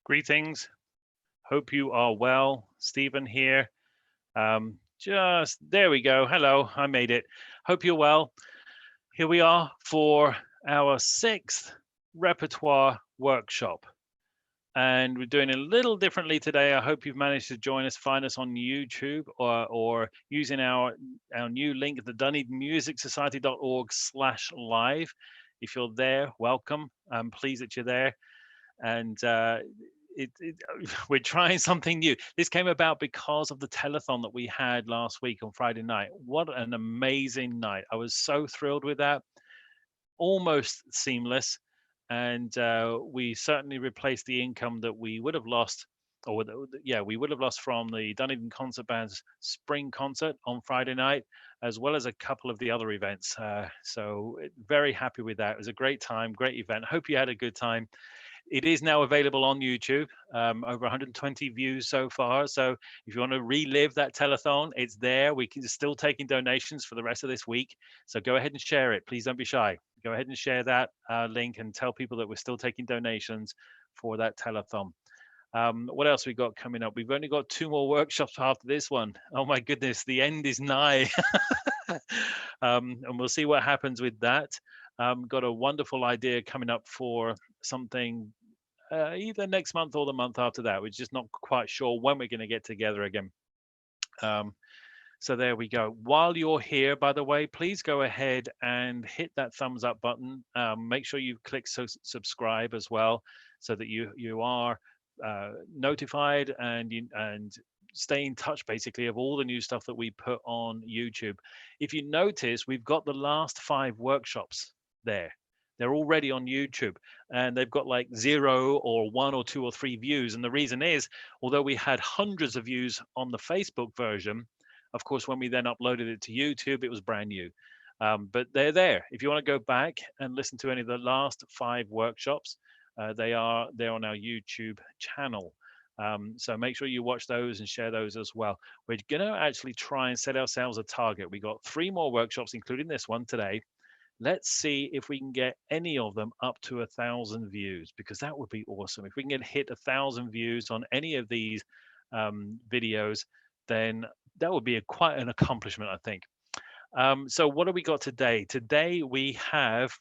Greetings. Hope you are well. Stephen here. Just there we go. Hello, I made it. Hope you're well. Here we are for our 6th repertoire workshop. And we're doing it a little differently today. I hope you've managed to join us, find us on YouTube or using our new link at the dunedinmusicsociety.org/live. If you're there, welcome. I'm pleased that you're there. And we're trying something new. This came about because of the telethon that we had last week on Friday night. What an amazing night. I was so thrilled with that. Almost seamless. And we certainly replaced the income that we would have lost, or we would have lost from the Dunedin Concert Band's spring concert on Friday night, as well as a couple of the other events. So very happy with that. It was a great time, great event. Hope you had a good time. It is now available on YouTube, over 120 views so far. So if you want to relive that telethon, it's there. We can still taking donations for the rest of this week. So go ahead and share it. Please don't be shy. Go ahead and share that link and tell people that we're still taking donations for that telethon. What else we got coming up? We've only got 2 more workshops after this one. Oh my goodness, the end is nigh. And we'll see what happens with that. Got a wonderful idea coming up for something either next month or the month after that. We're just not quite sure when we're going to get together again. So there we go. While you're here, by the way, please go ahead and hit that thumbs up button. Make sure you click subscribe as well, so that you are notified and stay in touch basically of all the new stuff that we put on YouTube. If you notice, we've got the last 5 workshops there. They're already on YouTube, and they've got like 0 or 1 or 2 or 3 views. And the reason is, although we had hundreds of views on the Facebook version, of course, when we then uploaded it to YouTube, it was brand new. But they're there. If you want to go back and listen to any of the last 5 workshops, they're on our YouTube channel. So make sure you watch those and share those as well. We're going to actually try and set ourselves a target. We got 3 more workshops, including this one today. Let's see if we can get any of them up to 1,000 views, because that would be awesome. If we can hit 1,000 views on any of these videos, then that would be quite an accomplishment, I think. So what have we got today? Today we have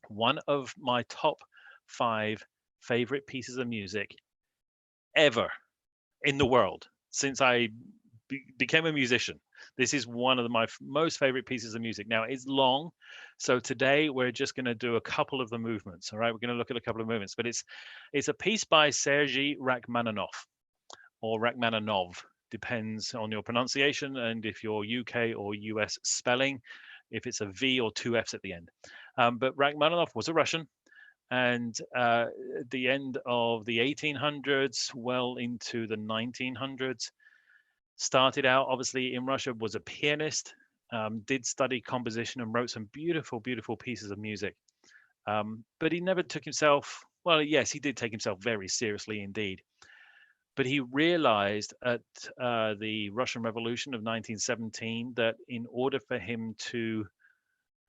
one of my top 5 favorite pieces of music ever in the world since I became a musician. This is one of my most favorite pieces of music. Now, it's long, so today we're just going to do a couple of the movements. All right, we're going to look at a couple of movements, but it's a piece by Sergei Rachmaninov, or Rachmaninov, depends on your pronunciation and if you're UK or US spelling, if it's a V or 2 Fs at the end. But Rachmaninov was a Russian, and at the end of the 1800s, well into the 1900s, started out obviously in Russia, was a pianist, did study composition and wrote some beautiful, beautiful pieces of music. But he never took himself, well, yes, he did take himself very seriously indeed. But he realized at the Russian Revolution of 1917 that in order for him to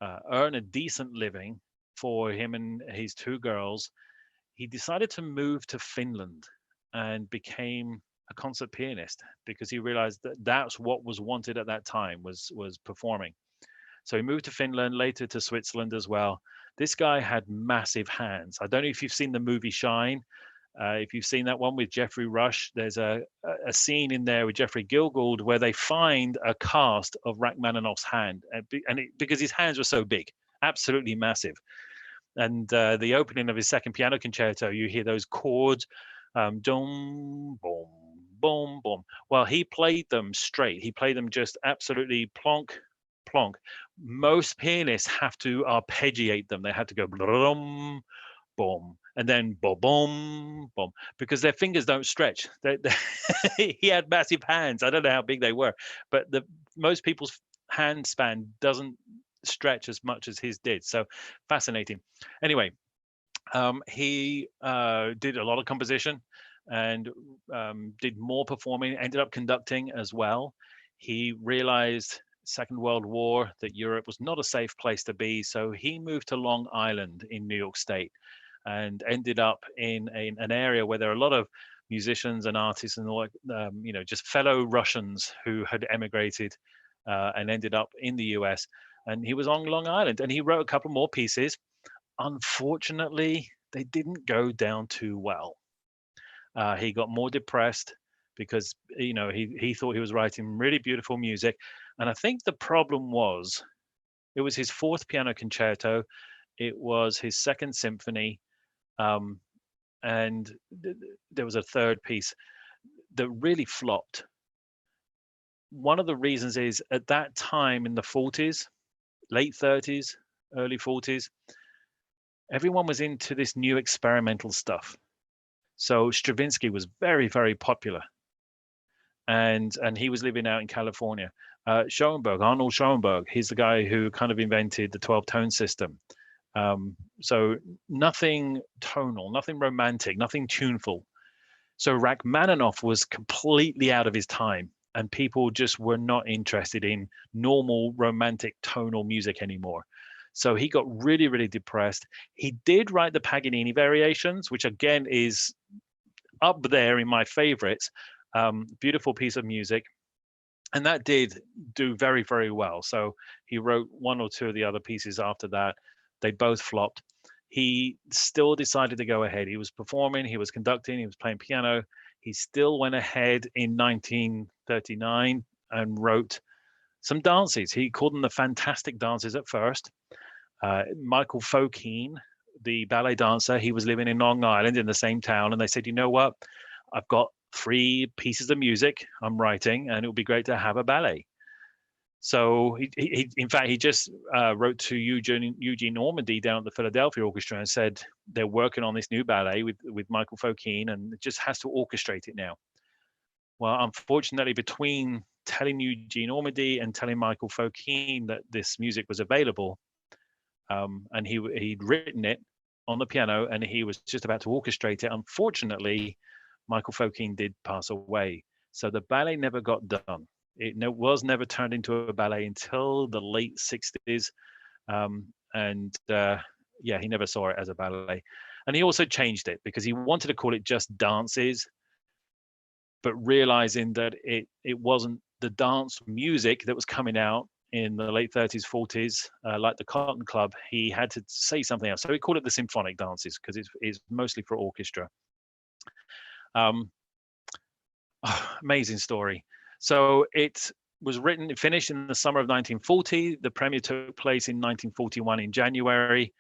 earn a decent living for him and his 2 girls, he decided to move to Finland and became a concert pianist, because he realized that that's what was wanted at that time, was performing. So he moved to Finland, later to Switzerland as well. This guy had massive hands. I don't know if you've seen the movie Shine. If you've seen that one with Jeffrey Rush, there's a scene in there with Jeffrey Gilgold where they find a cast of Rachmaninoff's hand, because his hands were so big, absolutely massive. And the opening of his 2nd piano concerto, you hear those chords, dum, boom, boom, boom. Well, he played them straight. He played them just absolutely plonk, plonk. Most pianists have to arpeggiate them. They have to go blum, boom, and then boom, boom, boom, because their fingers don't stretch. He had massive hands. I don't know how big they were, but most people's hand span doesn't stretch as much as his did. So fascinating. Anyway, he did a lot of composition and did more performing, ended up conducting as well. He realized Second World War that Europe was not a safe place to be, so he moved to Long Island in New York State. and ended up in an area where there are a lot of musicians and artists and all, just fellow Russians who had emigrated and ended up in the US. And he was on Long Island, and he wrote a couple more pieces. Unfortunately, they didn't go down too well. He got more depressed because he thought he was writing really beautiful music, and I think the problem was it was his fourth piano concerto, it was his second symphony, um, and there was a third piece that really flopped. One of the reasons is at that time in the 40s, late 30s, early 40s, everyone was into this new experimental stuff. So Stravinsky was very, very popular, and he was living out in California. Arnold Schoenberg, he's the guy who kind of invented the 12-tone system. So nothing tonal, nothing romantic, nothing tuneful. So Rachmaninov was completely out of his time, and people just were not interested in normal romantic tonal music anymore. So he got really, really depressed. He did write the Paganini variations, which again is up there in my favorites. Beautiful piece of music. And that did do very, very well. So he wrote one or two of the other pieces after that. They both flopped. He still decided to go ahead. He was performing, he was conducting, he was playing piano. He still went ahead in 1939 and wrote some dances. He called them the Fantastic Dances at first. Michael Fokine, the ballet dancer, he was living in Long Island in the same town, and they said, you know what? I've got 3 pieces of music I'm writing, and it would be great to have a ballet. So he in fact, he just wrote to Eugene Normandy down at the Philadelphia Orchestra and said they're working on this new ballet with Michael Fokine, and it just has to orchestrate it now. Well, unfortunately, between telling Eugene Normandy and telling Michael Fokine that this music was available, and he'd written it on the piano and he was just about to orchestrate it, unfortunately, Michael Fokine did pass away. So the ballet never got done. It was never turned into a ballet until the late 60s. He never saw it as a ballet. And he also changed it because he wanted to call it just dances, but realizing that it wasn't the dance music that was coming out in the late 30s, 40s, like the Cotton Club. He had to say something else. So he called it the Symphonic Dances because it's mostly for orchestra. Amazing story. So it was finished in the summer of 1940. The premiere took place in 1941 in January.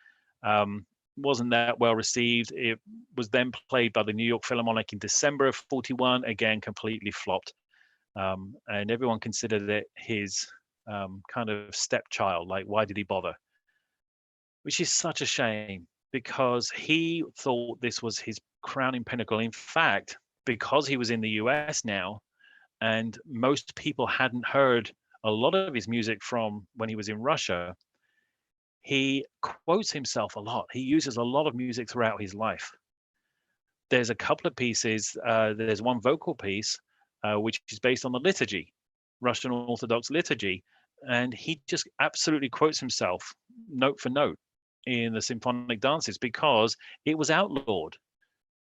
Wasn't that well received. It was then played by the New York Philharmonic in December of 41, again, completely flopped. And everyone considered it his kind of stepchild, like, why did he bother? Which is such a shame because he thought this was his crowning pinnacle. In fact, because he was in the US now, and most people hadn't heard a lot of his music from when he was in Russia, he quotes himself a lot. He uses a lot of music throughout his life. There's a couple of pieces. There's one vocal piece, which is based on the liturgy, Russian Orthodox liturgy. And he just absolutely quotes himself note for note in the Symphonic Dances because it was outlawed.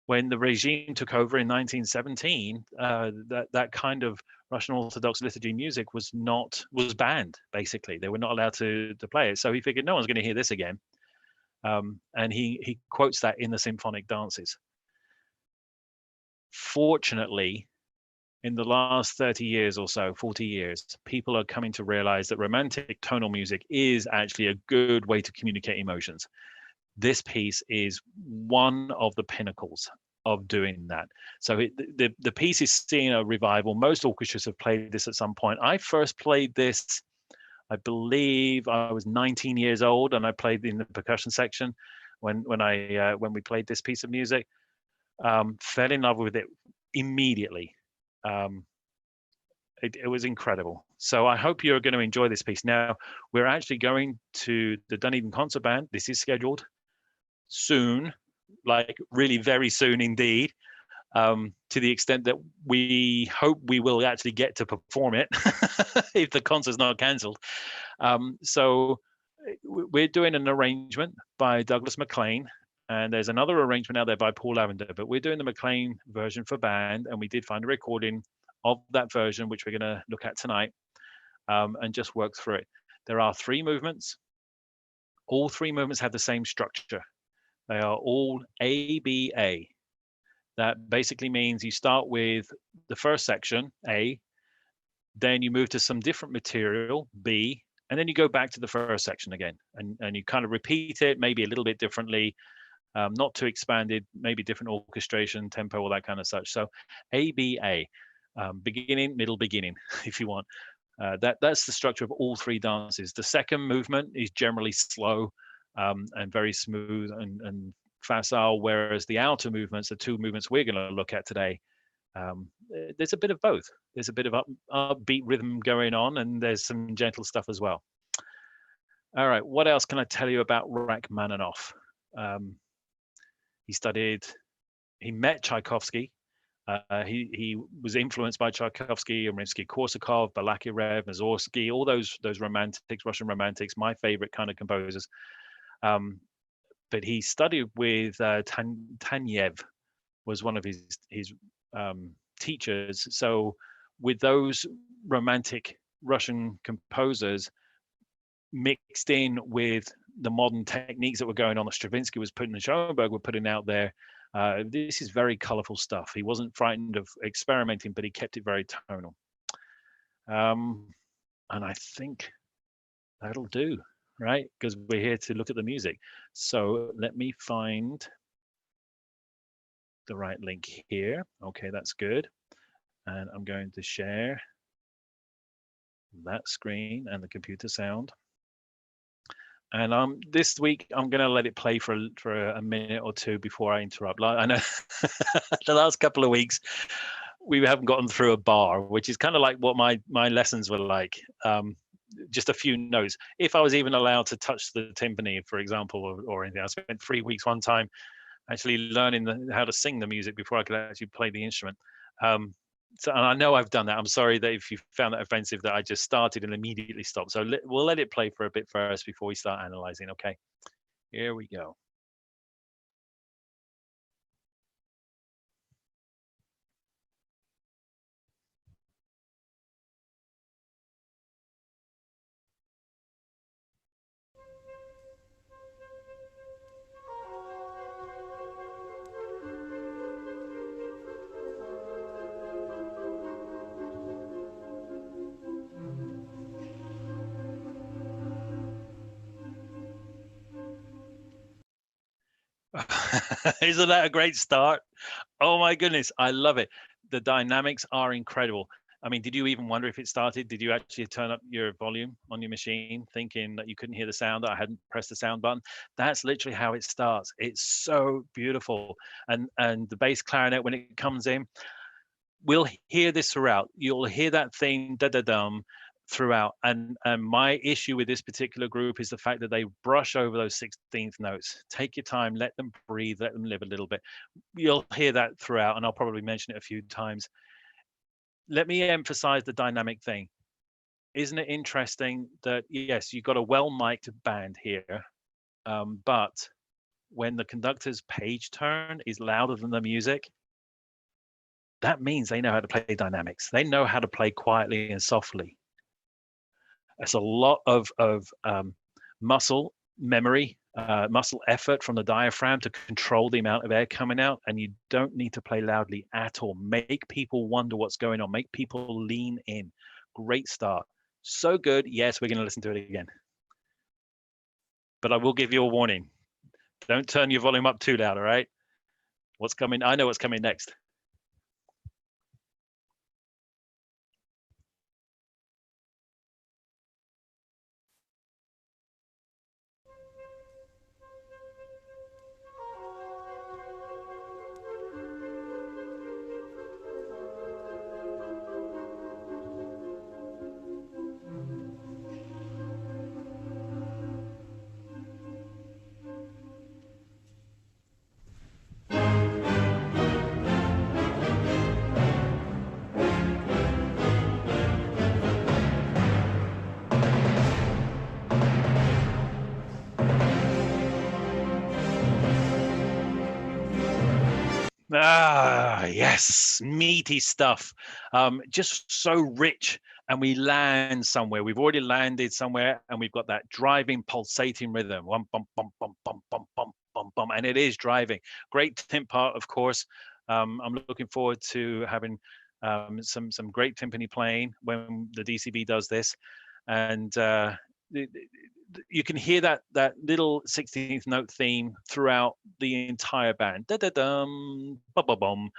When the regime took over in 1917, that kind of Russian Orthodox liturgy music was banned. Basically, they were not allowed to play it. So he figured no one's going to hear this again, and he quotes that in the Symphonic Dances. Fortunately, in the last 30 years or so, 40 years, people are coming to realize that romantic tonal music is actually a good way to communicate emotions. This piece is one of the pinnacles of doing that. So the piece is seeing a revival. Most orchestras have played this at some point. I first played this, I believe I was 19 years old, and I played in the percussion section when we played this piece of music. Fell in love with it immediately. It was incredible. So I hope you're going to enjoy this piece. Now, we're actually going to the Dunedin Concert Band. This is scheduled soon, like really very soon indeed, to the extent that we hope we will actually get to perform it if the concert's not cancelled. So we're doing an arrangement by Douglas MacLean, And there's another arrangement out there by Paul Lavender, but we're doing the McLean version for band, and we did find a recording of that version, which we're going to look at tonight, and just work through it. There are 3 movements. All 3 movements have the same structure. They are all ABA. That basically means you start with the first section, A, then you move to some different material, B, and then you go back to the first section again, and you kind of repeat it, maybe a little bit differently, not too expanded, maybe different orchestration, tempo, all that kind of such. So ABA, beginning, middle, beginning, if you want. That's the structure of all 3 dances. The second movement is generally slow and very smooth and facile, whereas the outer movements, the 2 movements we're going to look at today, there's a bit of both. There's a bit of upbeat rhythm going on, and there's some gentle stuff as well. All right, what else can I tell you about Rachmaninov? He met Tchaikovsky. He was influenced by Tchaikovsky, Rimsky-Korsakov, Balakirev, Mussorgsky, all those romantics, Russian romantics, my favorite kind of composers. But he studied with Taneyev, was one of his teachers. So with those romantic Russian composers mixed in with the modern techniques that were going on that Stravinsky was putting, and Schoenberg were putting out there, this is very colorful stuff. He wasn't frightened of experimenting, but he kept it very tonal. And I think that'll do, right? Because we're here to look at the music. So let me find the right link here. Okay, that's good. And I'm going to share that screen and the computer sound. And this week I'm going to let it play for a minute or 2 before I interrupt. I know the last couple of weeks we haven't gotten through a bar, which is kind of like what my lessons were like. Just a few notes. If I was even allowed to touch the timpani, for example, or anything, I spent 3 weeks one time actually learning how to sing the music before I could actually play the instrument. So, and I know I've done that. I'm sorry that if you found that offensive that I just started and immediately stopped. So we'll let it play for a bit first before we start analyzing. Okay, here we go. Isn't that a great start? Oh my goodness, I love it. The dynamics are incredible. I mean, did you even wonder if it started? Did you actually turn up your volume on your machine thinking that you couldn't hear the sound, that I hadn't pressed the sound button? That's literally how it starts. It's so beautiful. And the bass clarinet, when it comes in, we'll hear this throughout. You'll hear that thing, da-da-dum, throughout. And my issue with this particular group is the fact that they brush over those 16th notes. Take your time, let them breathe, let them live a little bit. You'll hear that throughout, and I'll probably mention it a few times. Let me emphasize the dynamic thing. Isn't it interesting that, yes, you've got a well-mic'd band here, but when the conductor's page turn is louder than the music, that means they know how to play dynamics. They know how to play quietly and softly. It's a lot of muscle memory, muscle effort from the diaphragm to control the amount of air coming out, and you don't need to play loudly at all. Make people wonder what's going on. Make people lean in. Great start. So good. Yes, we're going to listen to it again. But I will give you a warning. Don't turn your volume up too loud, all right? What's coming? I know what's coming next. Yes, meaty stuff. Just so rich. And we land somewhere. We've already landed somewhere, and we've got that driving, pulsating rhythm. Bum, bum, bum, bum, bum, bum, bum, bum, bum. And it is driving. Great timp part, of course. I'm looking forward to having some great timpani playing when the DCB does this. And you can hear that little 16th note theme throughout the entire band. Da da dum, ba ba bum.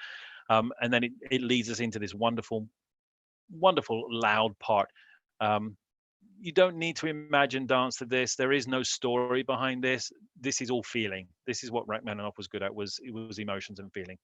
And then it leads us into this wonderful, wonderful loud part. You don't need to imagine dance to this. There is no story behind this. This is all feeling. This is what Rachmaninoff was good at. It was emotions and feeling.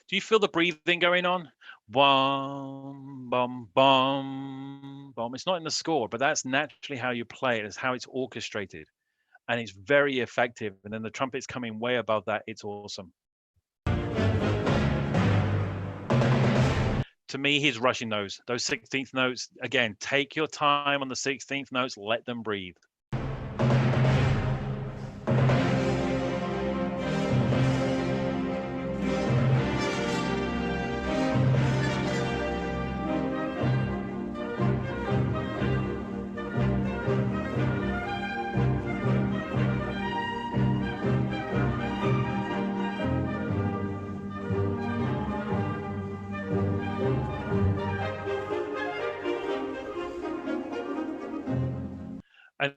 Do you feel the breathing going on? Bum, bum, bum, bum. It's not in the score, but that's naturally how you play it. It's how it's orchestrated. And it's very effective. And then the trumpet's coming way above that. It's awesome. To me, he's rushing those 16th notes. Again, take your time on the 16th notes. Let them breathe.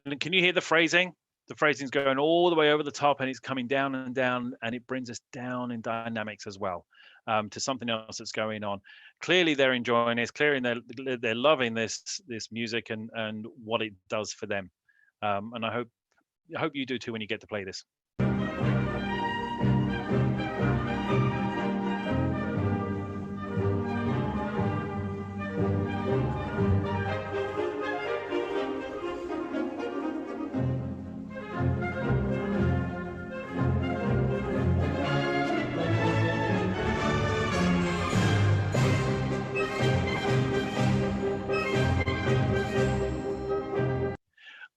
And can you hear the phrasing? The phrasing's going all the way over the top, and it's coming down and down, and it brings us down in dynamics as well, to something else that's going on. Clearly, they're enjoying this. Clearly, they're loving this music and what it does for them. And I hope you do too when you get to play this.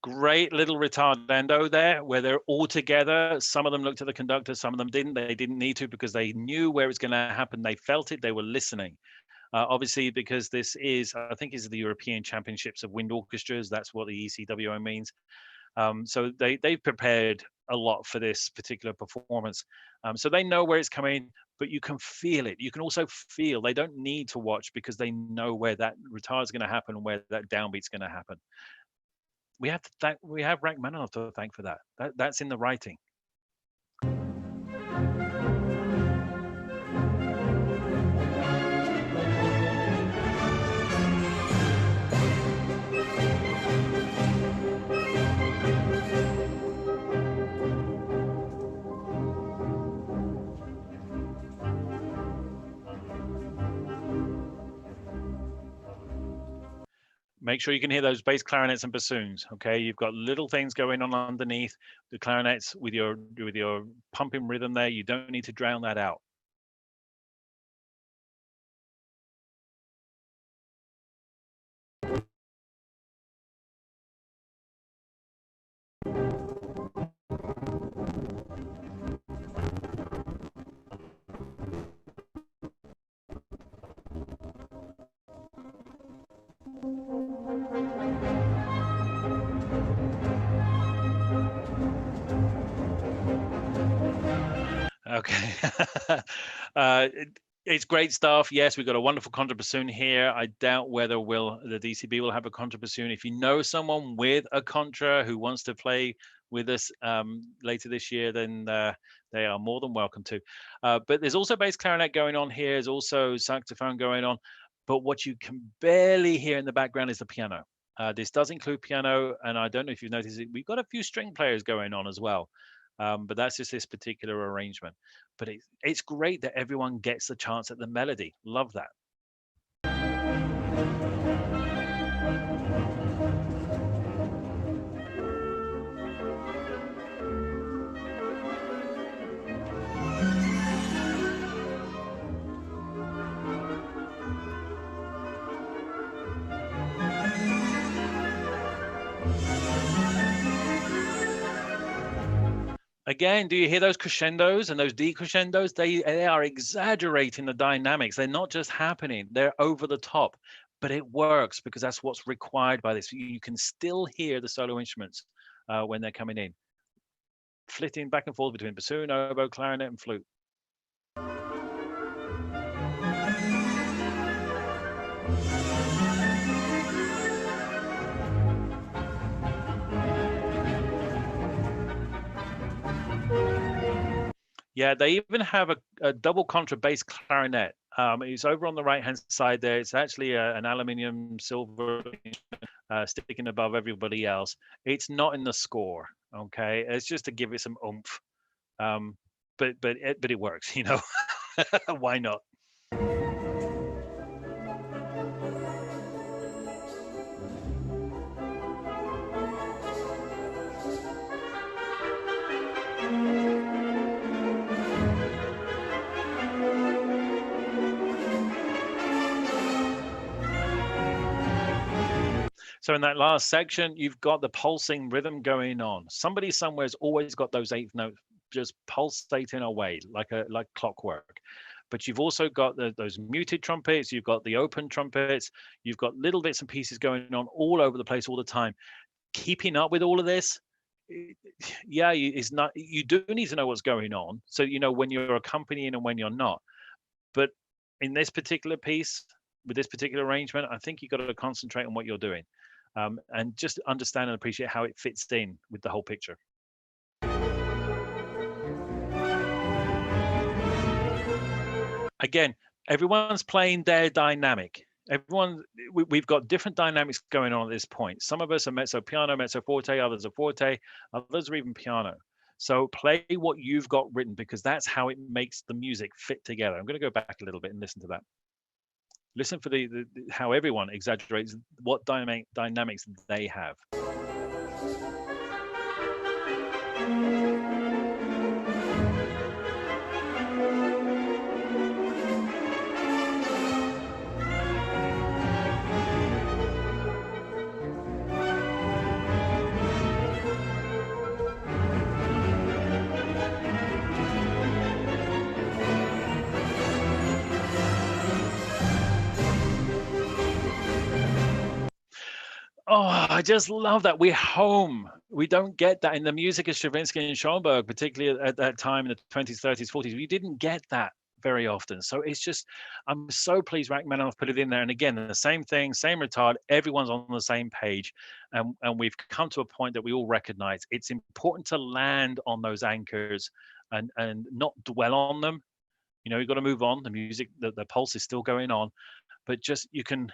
Great little ritardando there, where they're all together. Some of them looked at the conductor, some of them didn't. They didn't need to because they knew where it's going to happen. They felt it. They were listening. Obviously, because this is, I think, is the European Championships of Wind Orchestras. That's what the ECWO means. So they prepared a lot for this particular performance. So they know where it's coming, but you can feel it. You can also feel they don't need to watch because they know where that retard is going to happen and where that downbeat's going to happen. We have Rachmaninoff to thank for that. That's in the writing. Make sure you can hear those bass clarinets and bassoons. Okay, you've got little things going on underneath the clarinets with your pumping rhythm there. You don't need to drown that out. Okay. It's great stuff. Yes, we've got a wonderful contrabassoon here. I doubt whether the DCB will have a contrabassoon. If you know someone with a contra who wants to play with us later this year, then they are more than welcome to. But there's also bass clarinet going on here. There's also saxophone going on. But what you can barely hear in the background is the piano. This does include piano, and I don't know if you've noticed it. We've got a few string players going on as well. But that's just this particular arrangement. But it's great that everyone gets a chance at the melody. Love that. again, do you hear those crescendos and those decrescendos? They are exaggerating the dynamics. They're not just happening, they're over the top. But it works because that's what's required by this. You can still hear the solo instruments when they're coming in, flitting back and forth between bassoon, oboe, clarinet, and flute. Yeah, they even have a double contrabass clarinet. It's over on the right-hand side there. It's actually an aluminium silver sticking above everybody else. It's not in the score, okay? It's just to give it some oomph. But it works, you know. Why not? So in that last section, you've got the pulsing rhythm going on. Somebody somewhere's always got those eighth notes just pulsating away like clockwork. But you've also got those muted trumpets, you've got the open trumpets, you've got little bits and pieces going on all over the place all the time. Keeping up with all of this, yeah, is not. You do need to know what's going on, so you know when you're accompanying and when you're not. But in this particular piece, with this particular arrangement, I think you've got to concentrate on what you're doing, and just understand and appreciate how it fits in with the whole picture. Again, everyone's playing their dynamic. We've got different dynamics going on at this point. Some of us are mezzo piano, mezzo forte, others are forte, others are even piano. So play what you've got written because that's how it makes the music fit together. I'm going to go back a little bit and listen to that. Listen for how everyone exaggerates what dynamics they have. Oh, I just love that. We're home. We don't get that in the music of Stravinsky and Schoenberg, particularly at that time in the 20s, 30s, 40s. We didn't get that very often. So it's just, I'm so pleased Rachmaninov put it in there. And again, the same thing, same retard, everyone's on the same page. And we've come to a point that we all recognize it's important to land on those anchors and not dwell on them. You know, you've got to move on. The music, the pulse is still going on, but just you can,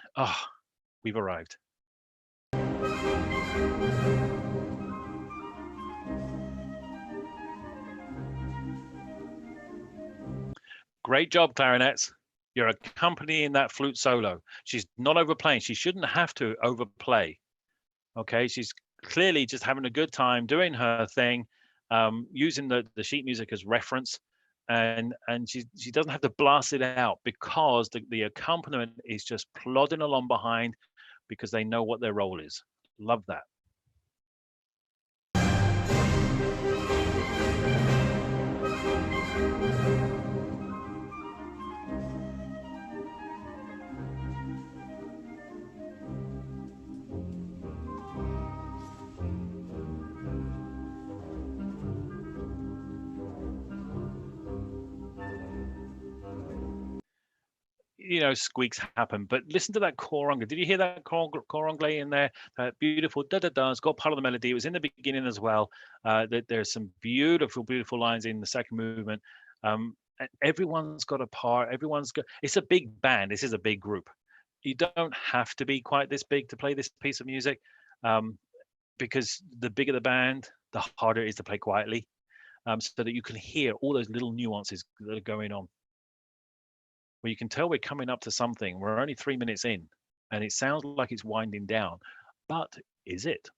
we've arrived. Great job, clarinets. You're accompanying that flute solo. She's not overplaying. She shouldn't have to overplay. Okay, she's clearly just having a good time doing her thing, using the sheet music as reference, and she doesn't have to blast it out because the accompaniment is just plodding along behind because they know what their role is. Love that. You know, squeaks happen, but listen to that cor anglais. Did you hear that cor anglais in there? That beautiful da da da. It's got part of the melody. It was in the beginning as well. There's some beautiful, beautiful lines in the second movement. Everyone's got a part. Everyone's got. It's a big band. This is a big group. You don't have to be quite this big to play this piece of music, because the bigger the band, the harder it is to play quietly, so that you can hear all those little nuances that are going on. Well, you can tell we're coming up to something. We're only 3 minutes in, and it sounds like it's winding down. But is it?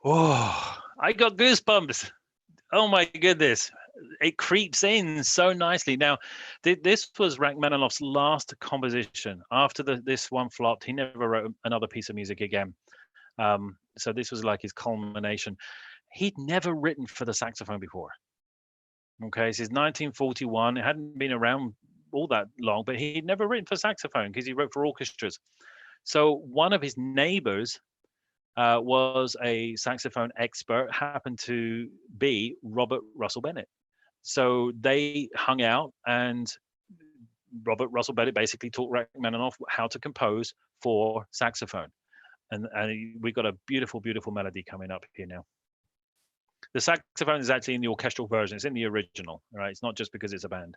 Oh, I got goosebumps. Oh my goodness. It creeps in so nicely. Now, this was Rachmaninoff's last composition. After this one flopped, he never wrote another piece of music again. So this was like his culmination. He'd never written for the saxophone before. Okay, this is 1941. It hadn't been around all that long, but he'd never written for saxophone because he wrote for orchestras. So one of his neighbors was a saxophone expert, happened to be Robert Russell Bennett. So they hung out, and Robert Russell Bennett basically taught Rachmaninoff how to compose for saxophone. And we've got a beautiful, beautiful melody coming up here now. The saxophone is actually in the orchestral version. It's in the original, right? It's not just because it's a band.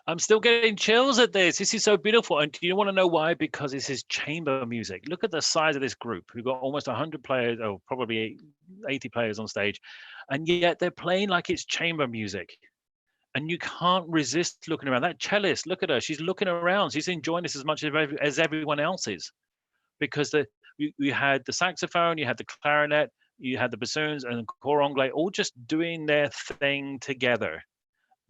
I'm still getting chills at this. This is so beautiful. And do you want to know why? Because this is chamber music. Look at the size of this group. We've got almost 100 players, or probably 80 players on stage. And yet they're playing like it's chamber music. And you can't resist looking around. That cellist, look at her. She's looking around. She's enjoying this as much as everyone else is. Because you had the saxophone, you had the clarinet, you had the bassoons and the cor anglais all just doing their thing together.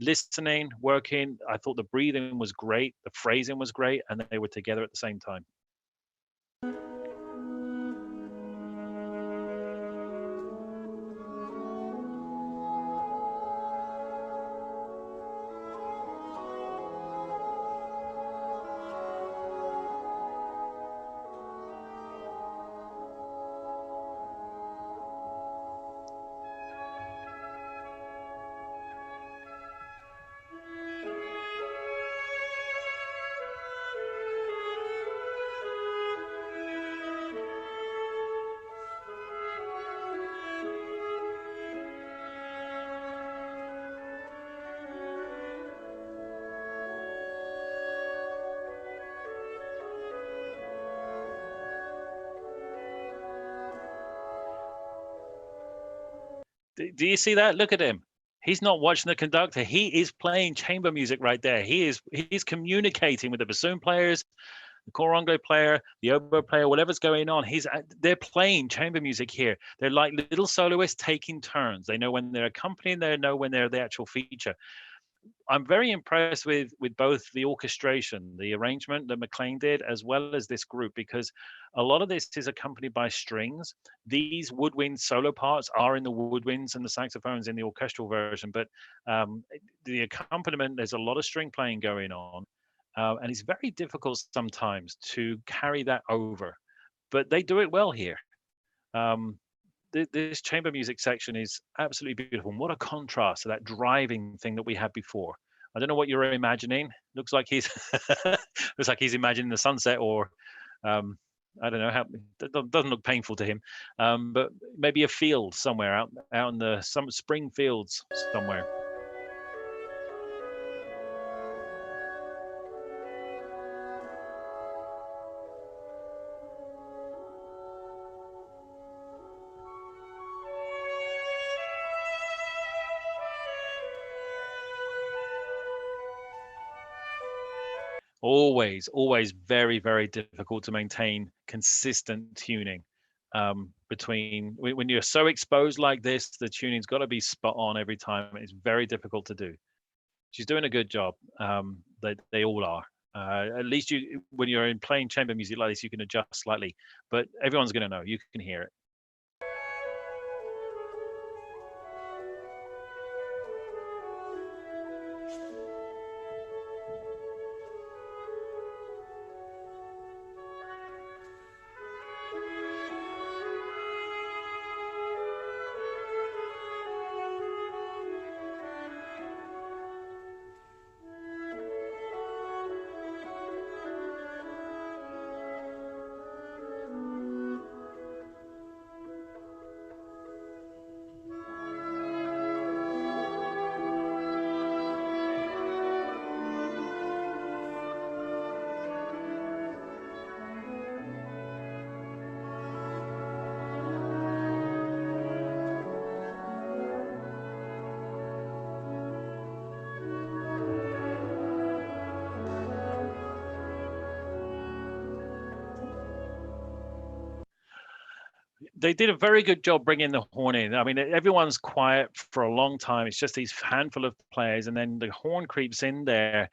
Listening, working. I thought the breathing was great, the phrasing was great, and they were together at the same time. Do you see that? Look at him. He's not watching the conductor. He is playing chamber music right there. He's communicating with the bassoon players, the cor anglais player, the oboe player, whatever's going on. They're playing chamber music here. They're like little soloists taking turns. They know when they're accompanying, they know when they're the actual feature. I'm very impressed with both the orchestration, the arrangement that McLean did, as well as this group, because a lot of this is accompanied by strings. These woodwind solo parts are in the woodwinds and the saxophones in the orchestral version, but the accompaniment, there's a lot of string playing going on, and it's very difficult sometimes to carry that over, but they do it well here. Um, this chamber music section is absolutely beautiful. And what a contrast to that driving thing that we had before. I don't know what you're imagining. Looks like he's looks like he's imagining the sunset, or I don't know how. It doesn't look painful to him, but maybe a field somewhere out in some spring fields somewhere. Always very, very difficult to maintain consistent tuning between when you're so exposed like this. The tuning's got to be spot on every time. It's very difficult to do. She's doing a good job. They all are. At least when you're in playing chamber music like this, you can adjust slightly, but everyone's going to know. You can hear it. They did a very good job bringing the horn in. I mean, everyone's quiet for a long time. It's just these handful of players, and then the horn creeps in there.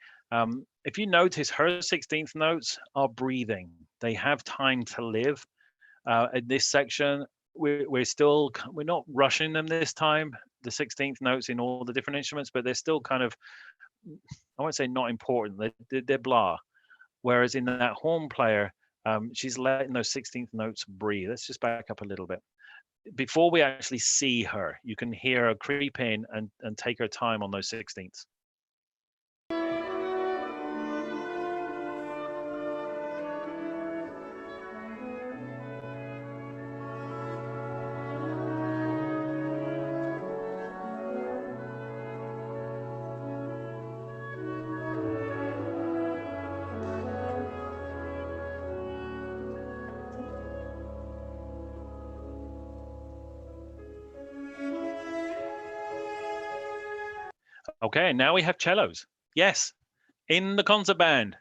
If you notice, her 16th notes are breathing. They have time to live. In this section, we're not rushing them this time. The 16th notes in all the different instruments, but they're still kind of, I won't say not important. They're blah. Whereas in that horn player, she's letting those 16th notes breathe. Let's just back up a little bit. Before we actually see her, you can hear her creep in and take her time on those 16ths. Okay, now we have cellos. Yes, in the concert band.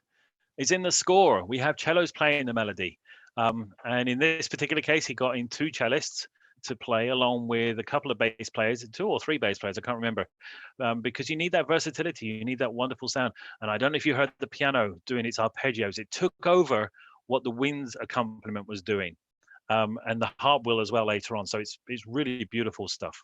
It's in the score. We have cellos playing the melody. And in this particular case, he got in 2 cellists to play along with a couple of bass players, 2 or 3 bass players, I can't remember, because you need that versatility, you need that wonderful sound. And I don't know if you heard the piano doing its arpeggios. It took over what the winds accompaniment was doing, and the harp will as well later on. So it's really beautiful stuff.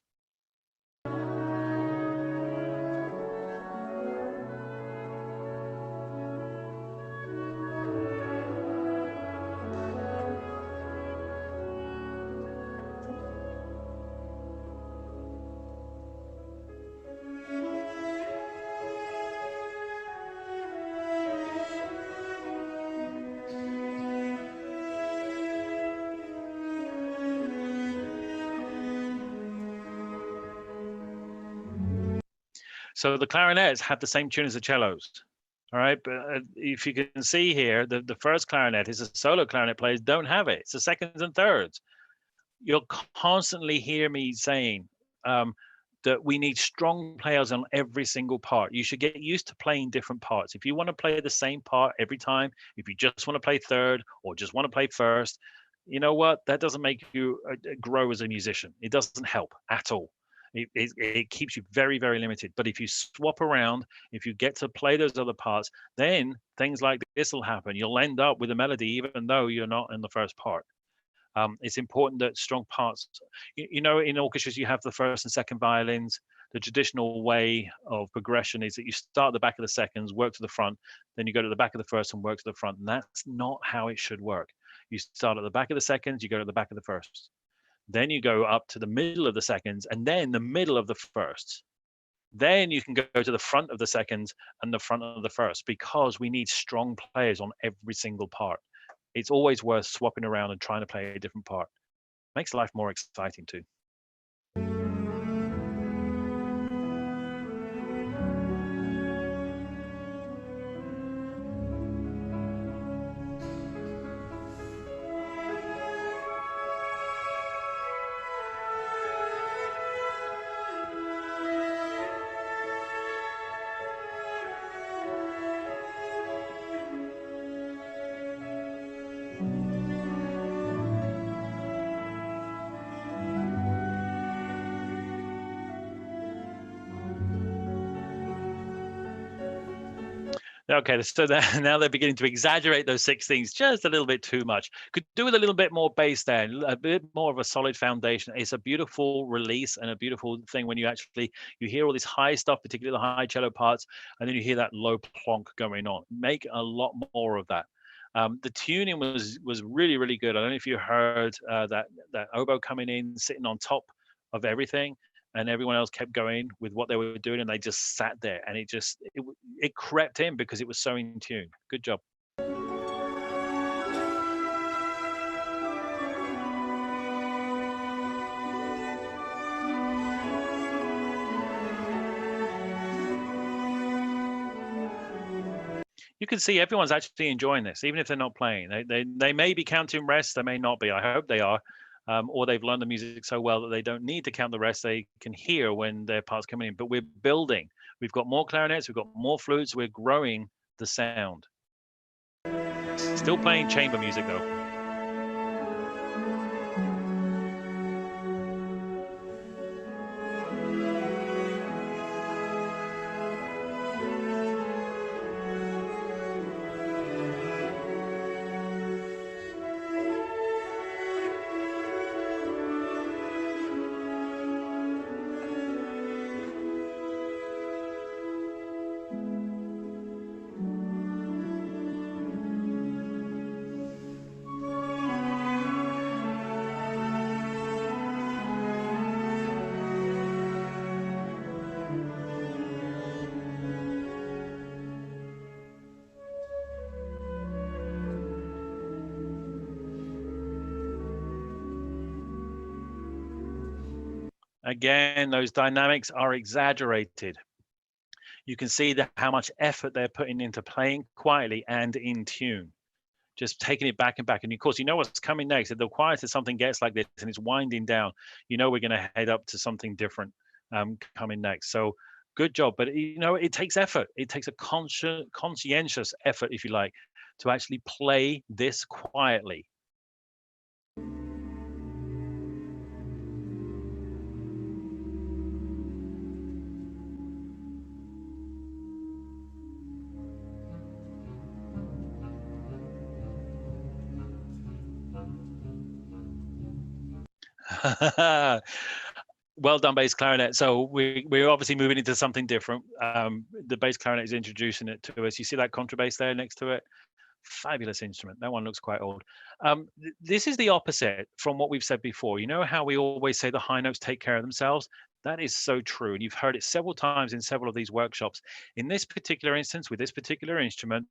So the clarinets have the same tune as the cellos. All right, but if you can see here, the first clarinet is a solo clarinet players don't have it. It's the seconds and thirds. You'll constantly hear me saying that we need strong players on every single part. You should get used to playing different parts. If you want to play the same part every time, if you just want to play third or just want to play first, you know what? That doesn't make you grow as a musician. It doesn't help at all. It keeps you very, very limited. But if you swap around, if you get to play those other parts, then things like this will happen. You'll end up with a melody, even though you're not in the first part. It's important that strong parts, you know, in orchestras, you have the first and second violins. The traditional way of progression is that you start at the back of the seconds, work to the front, then you go to the back of the first and work to the front. And that's not how it should work. You start at the back of the seconds, you go to the back of the first. Then you go up to the middle of the seconds and then the middle of the first. Then you can go to the front of the seconds and the front of the first, because we need strong players on every single part. It's always worth swapping around and trying to play a different part. Makes life more exciting too. Okay, so now they're beginning to exaggerate those 16s just a little bit too much. Could do with a little bit more bass there, a bit more of a solid foundation. It's a beautiful release and a beautiful thing when you hear all this high stuff, particularly the high cello parts, and then you hear that low plonk going on. Make a lot more of that. The tuning was really, really good. I don't know if you heard that oboe coming in, sitting on top of everything, and everyone else kept going with what they were doing, and they just sat there, and it crept in because it was so in tune. Good job. You can see everyone's actually enjoying this, even if they're not playing. They may be counting rests, they may not be. I hope they are. Or they've learned the music so well that they don't need to count the rest. They can hear when their parts coming in. But we're building. We've got more clarinets. We've got more flutes. We're growing the sound. Still playing chamber music though. Again, those dynamics are exaggerated. You can see how much effort they're putting into playing quietly and in tune. Just taking it back and back. And of course, you know what's coming next. If the quieter something gets like this and it's winding down, you know we're going to head up to something different coming next. So good job. But you know, it takes effort. It takes a conscientious effort, if you like, to actually play this quietly. Well done, bass clarinet. So we're obviously moving into something different. The bass clarinet is introducing it to us. You see that contrabass there next to it? Fabulous instrument. That one looks quite old. This is the opposite from what we've said before. You know how we always say the high notes take care of themselves? That is so true. And you've heard it several times in several of these workshops. In this particular instance, with this particular instrument,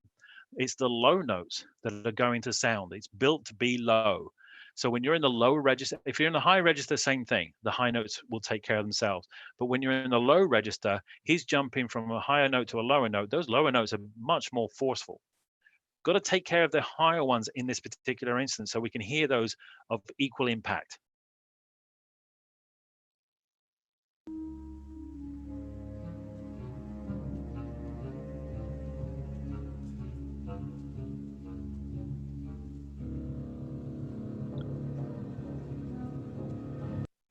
it's the low notes that are going to sound. It's built to be low. So when you're in the low register, if you're in the high register, same thing. The high notes will take care of themselves. But when you're in the low register, he's jumping from a higher note to a lower note. Those lower notes are much more forceful. Got to take care of the higher ones in this particular instance so we can hear those of equal impact.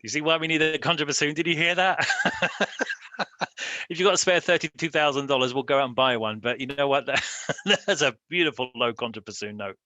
You see why we need a contrabassoon? Did you hear that? If you've got a spare $32,000, we'll go out and buy one. But you know what? That's a beautiful low contrabassoon note.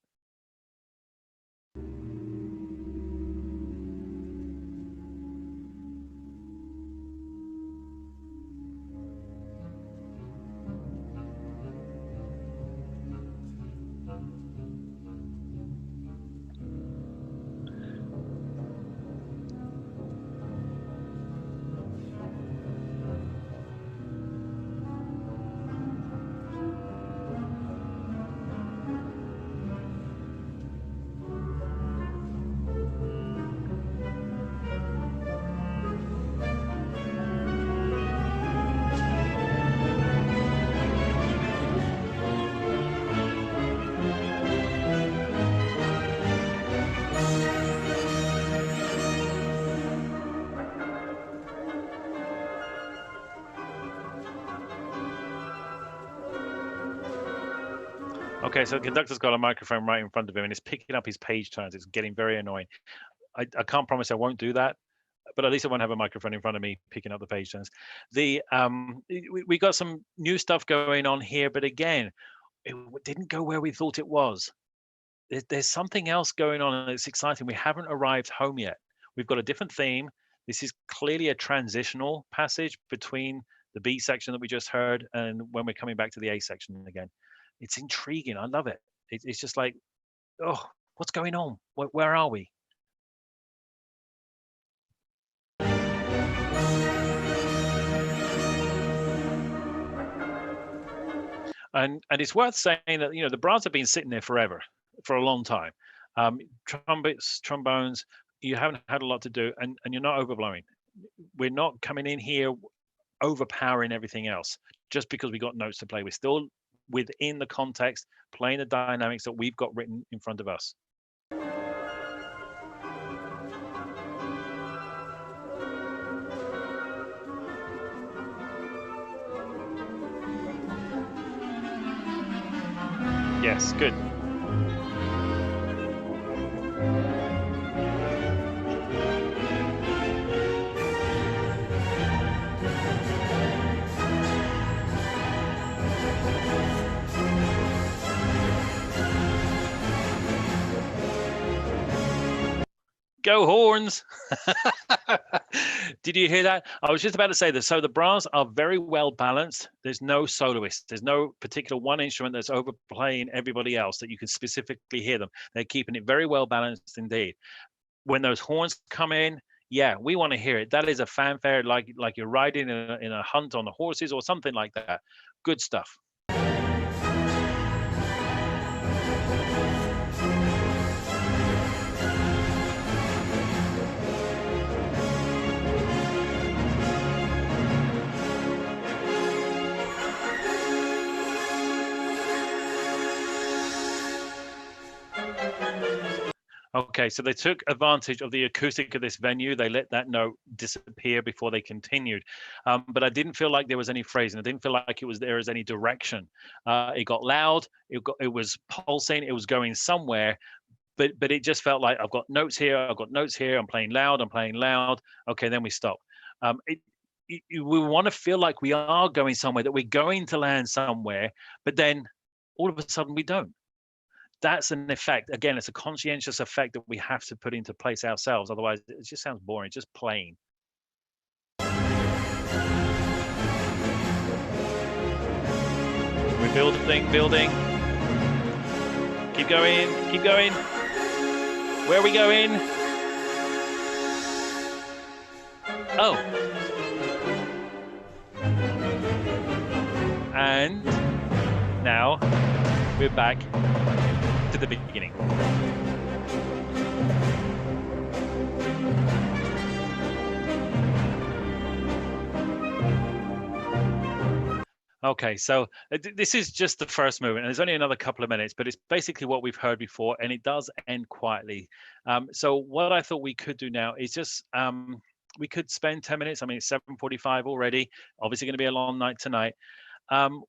Okay, so the conductor's got a microphone right in front of him and it's picking up his page turns. It's getting very annoying. I can't promise I won't do that, but at least I won't have a microphone in front of me picking up the page turns. We got some new stuff going on here, but again, it didn't go where we thought it was. There's something else going on and it's exciting. We haven't arrived home yet. We've got a different theme. This is clearly a transitional passage between the B section that we just heard and when we're coming back to the A section again. It's intriguing. I love it. It's just like, oh, what's going on? Where are we? And it's worth saying that, you know, the brass have been sitting there forever, for a long time. Trumpets, trombones, you haven't had a lot to do, and you're not overblowing. We're not coming in here overpowering everything else just because we got notes to play. We're still within the context, playing the dynamics that we've got written in front of us. Yes, good. Go horns. Did you hear that? I was just about to say this. So the brass are very well balanced. There's no soloist. There's no particular one instrument that's overplaying everybody else that you can specifically hear them. They're keeping it very well balanced indeed. When those horns come in, yeah, we want to hear it. That is a fanfare like you're riding in a hunt on the horses or something like that. Good stuff. Okay, so they took advantage of the acoustic of this venue. They let that note disappear before they continued. But I didn't feel like there was any phrasing. I didn't feel like there was any direction. It got loud. It was pulsing. It was going somewhere. But it just felt like I've got notes here. I've got notes here. I'm playing loud. I'm playing loud. Okay, then we stop. We want to feel like we are going somewhere, that we're going to land somewhere, but then all of a sudden we don't. That's an effect. Again, it's a conscientious effect that we have to put into place ourselves. Otherwise, it just sounds boring, just plain. We're building. Keep going. Where are we going? Oh. And now we're back to the beginning. Okay, so this is just the first movement, and there's only another couple of minutes, but it's basically what we've heard before, and it does end quietly. So what I thought we could do now is just we could spend 10 minutes. I mean, it's 7:45 already. Obviously, going to be a long night tonight. I'm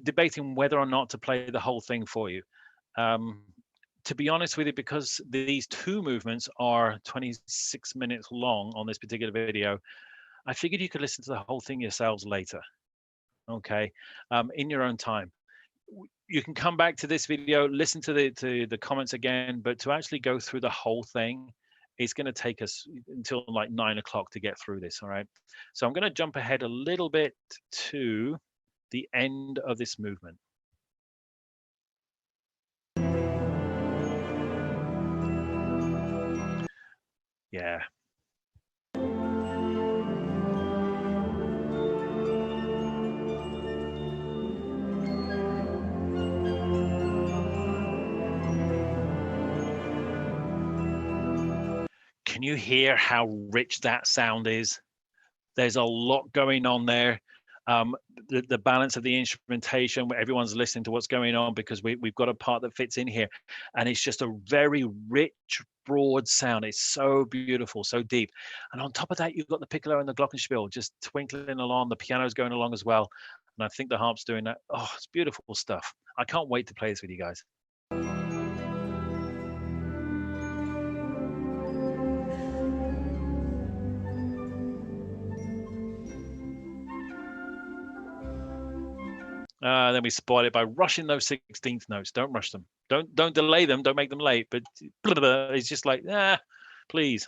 debating whether or not to play the whole thing for you. To be honest with you, because these two movements are 26 minutes long on this particular video, I figured you could listen to the whole thing yourselves later. Okay, in your own time. You can come back to this video, listen to the comments again, but to actually go through the whole thing, it's going to take us until like 9 o'clock to get through this. All right, so I'm going to jump ahead a little bit to the end of this movement. Yeah. Can you hear how rich that sound is? There's a lot going on there. The balance of the instrumentation, where everyone's listening to what's going on, because we've got a part that fits in here, and it's just a very rich, broad sound. It's so beautiful, so deep. And on top of that, you've got the piccolo and the glockenspiel just twinkling along. The piano's going along as well, and I think the harp's doing that. Oh, it's beautiful stuff. I can't wait to play this with you guys. Then we spoil it by rushing those 16th notes. Don't rush them. Don't delay them. Don't make them late. But it's just like, please.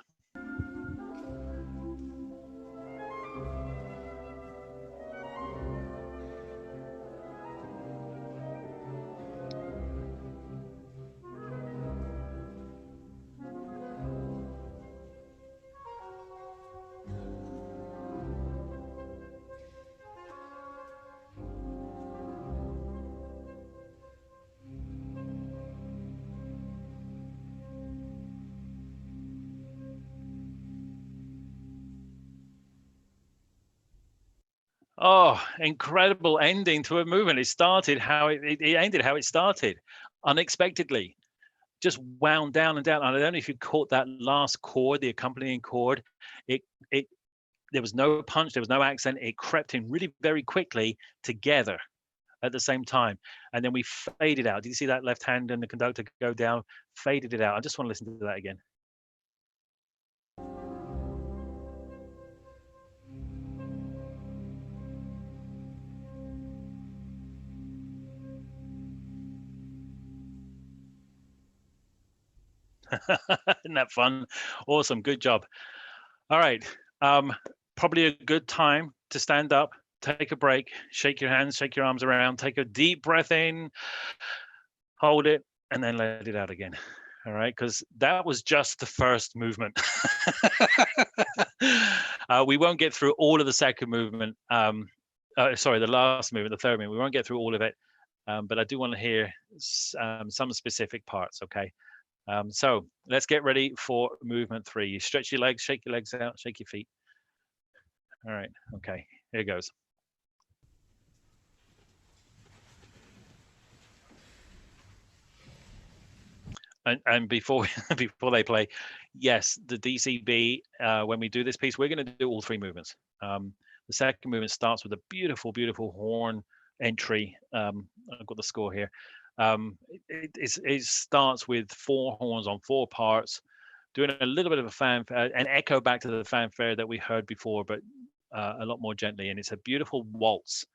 Oh, incredible ending to a movement. It started how it ended how it started, unexpectedly. Just wound down and down. And I don't know if you caught that last chord, the accompanying chord. It there was no punch, there was no accent. It crept in really very quickly together at the same time. And then we faded out. Did you see that left hand and the conductor go down? Faded it out. I just want to listen to that again. Isn't that fun? Awesome. Good job. All right. Probably a good time to stand up, take a break, shake your hands, shake your arms around, take a deep breath in, hold it, and then let it out again. All right, because that was just the first movement. We won't get through all of the second movement. Sorry, the last movement, the third movement. We won't get through all of it, but I do want to hear some specific parts. Okay. So let's get ready for movement 3. You stretch your legs, shake your legs out, shake your feet. All right. Okay. Here goes. And before before they play, yes, the DCB. When we do this piece, we're going to do all three movements. The second movement starts with a beautiful, beautiful horn entry. I've got the score here. It starts with 4 horns on 4 parts, doing a little bit of a fanfare, an echo back to the fanfare that we heard before, but a lot more gently. And it's a beautiful waltz.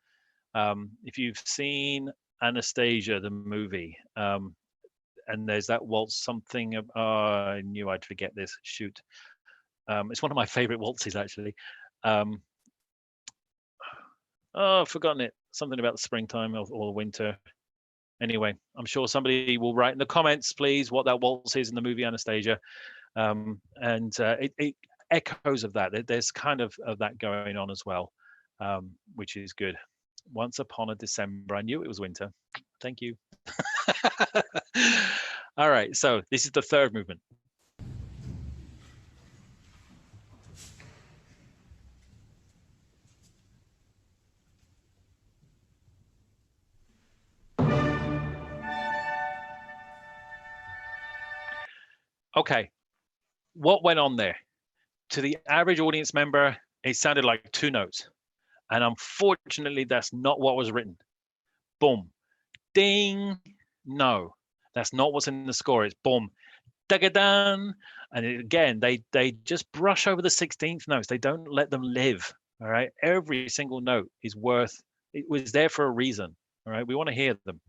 If you've seen Anastasia, the movie, and there's that waltz, something. I knew I'd forget this. Shoot, it's one of my favorite waltzes, actually. Oh, I've forgotten it. Something about the springtime or winter. Anyway, I'm sure somebody will write in the comments, please, what that waltz is in the movie Anastasia. It echoes of that. There's kind of that going on as well, which is good. Once upon a December, I knew it was winter. Thank you. All right, so this is the third movement. Okay, what went on there? To the average audience member, it sounded like 2 notes. And unfortunately, that's not what was written. Boom, ding. No, that's not what's in the score. It's boom, da-ga-dan. And again, they just brush over the 16th notes. They don't let them live. All right, every single note is worth. It was there for a reason. All right, we want to hear them.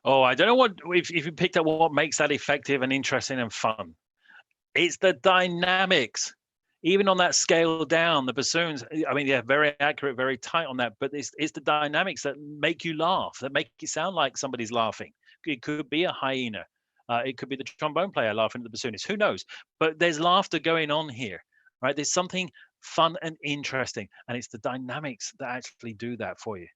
Oh, I don't know what if you picked up what makes that effective and interesting and fun. It's the dynamics. Even on that scale down, the bassoons, I mean, yeah, very accurate, very tight on that, but it's the dynamics that make you laugh, that make it sound like somebody's laughing. It could be a hyena. It could be the trombone player laughing at the bassoonist. Who knows? But there's laughter going on here, right? There's something fun and interesting, and it's the dynamics that actually do that for you.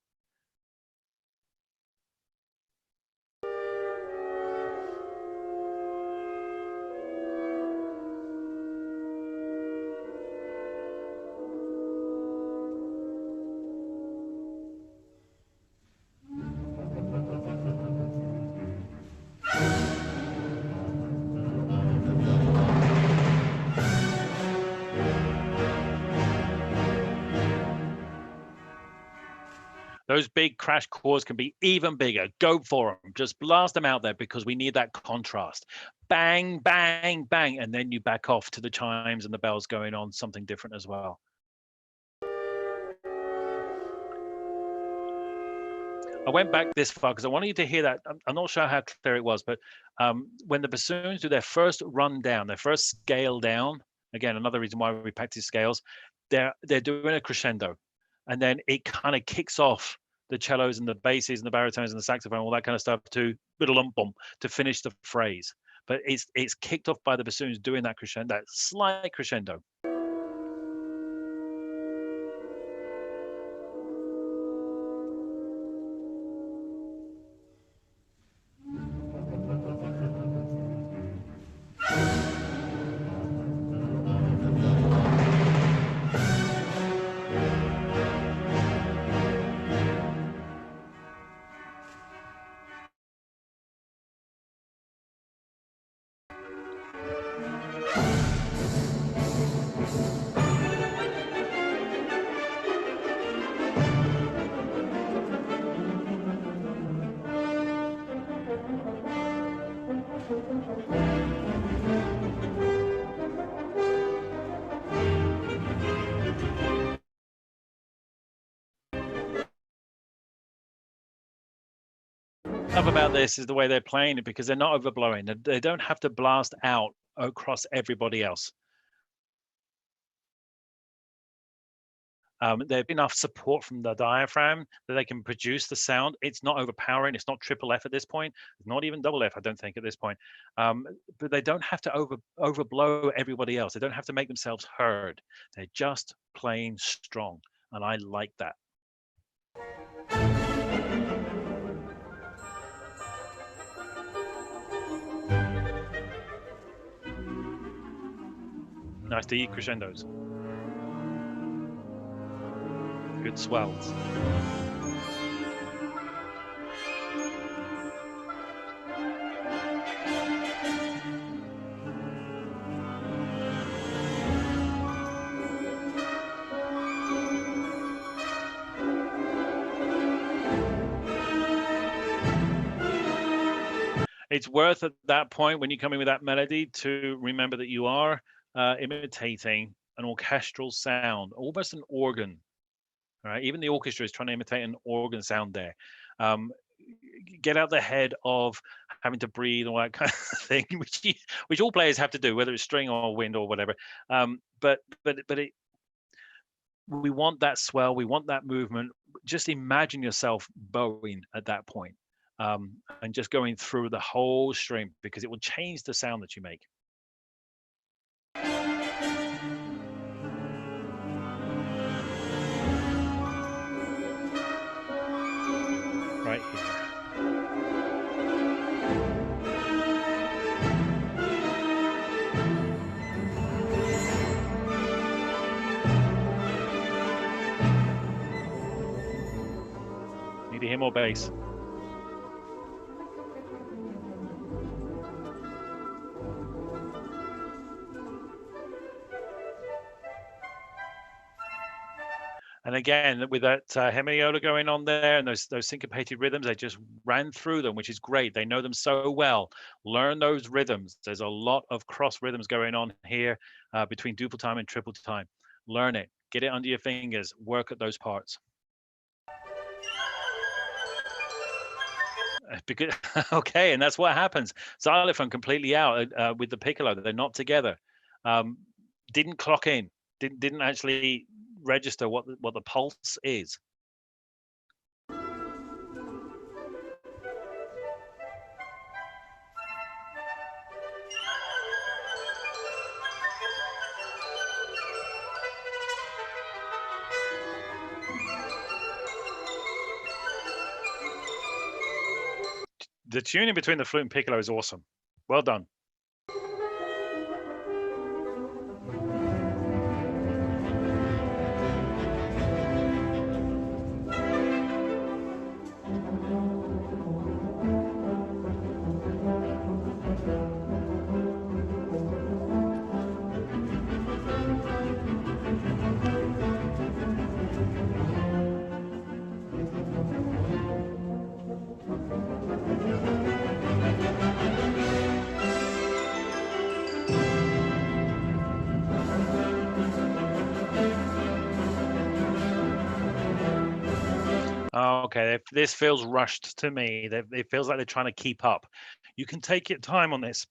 Those big crash chords can be even bigger. Go for them. Just blast them out there because we need that contrast. Bang, bang, bang. And then you back off to the chimes and the bells going on, something different as well. I went back this far because I wanted you to hear that. I'm not sure how clear it was, but when the bassoons do their first run down, their first scale down, again, another reason why we practice scales, they're doing a crescendo. And then it kind of kicks off the cellos and the basses and the baritones and the saxophone, all that kind of stuff to to finish the phrase. But it's kicked off by the bassoons doing that crescendo, that slight crescendo. Love about this is the way they're playing it because they're not overblowing. They don't have to blast out across everybody else. There's enough support from the diaphragm that they can produce the sound. It's not overpowering. It's not triple F at this point. It's not even double F, I don't think, at this point. But they don't have to overblow everybody else. They don't have to make themselves heard. They're just plain strong, and I like that. Nice deep crescendos. Good swells. It's worth at that point, when you come in with that melody, to remember that you are imitating an orchestral sound, almost an organ. Right? Even the orchestra is trying to imitate an organ sound there. Get out the head of having to breathe and all that kind of thing, which all players have to do, whether it's string or wind or whatever. But we want that swell, we want that movement. Just imagine yourself bowing at that point, and just going through the whole string, because it will change the sound that you make. Right here. Need to hear more bass. And again, with that hemiola going on there and those syncopated rhythms, they just ran through them, which is great. They know them so well. Learn those rhythms. There's a lot of cross rhythms going on here between duple time and triple time. Learn it. Get it under your fingers. Work at those parts. Because, okay, and that's what happens. Xylophone completely out with the piccolo. They're not together. Didn't clock in. Didn't actually register what the pulse is. The tuning between the flute and piccolo is awesome. Well done. Okay, this feels rushed to me. It feels like they're trying to keep up. You can take your time on this.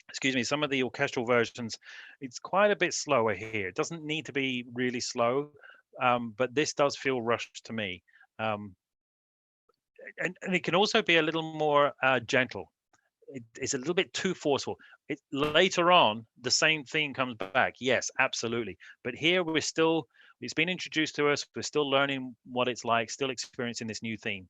Excuse me. Some of the orchestral versions, it's quite a bit slower here. It doesn't need to be really slow, but this does feel rushed to me. And it can also be a little more gentle. It's a little bit too forceful. Later on, the same theme comes back. Yes, absolutely. But here it's been introduced to us. We're still learning what it's like, still experiencing this new theme.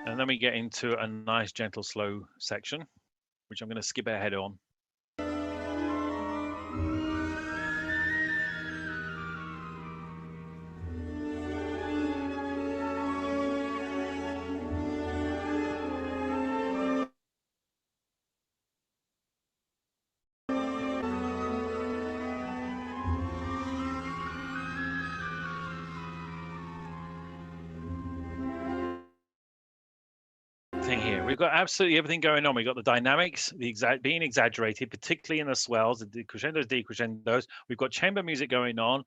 And then we get into a nice, gentle, slow section, which I'm going to skip ahead on. everything here. We've got absolutely everything going on. We've got the dynamics, being exaggerated, particularly in the swells, the crescendos, decrescendos. We've got chamber music going on.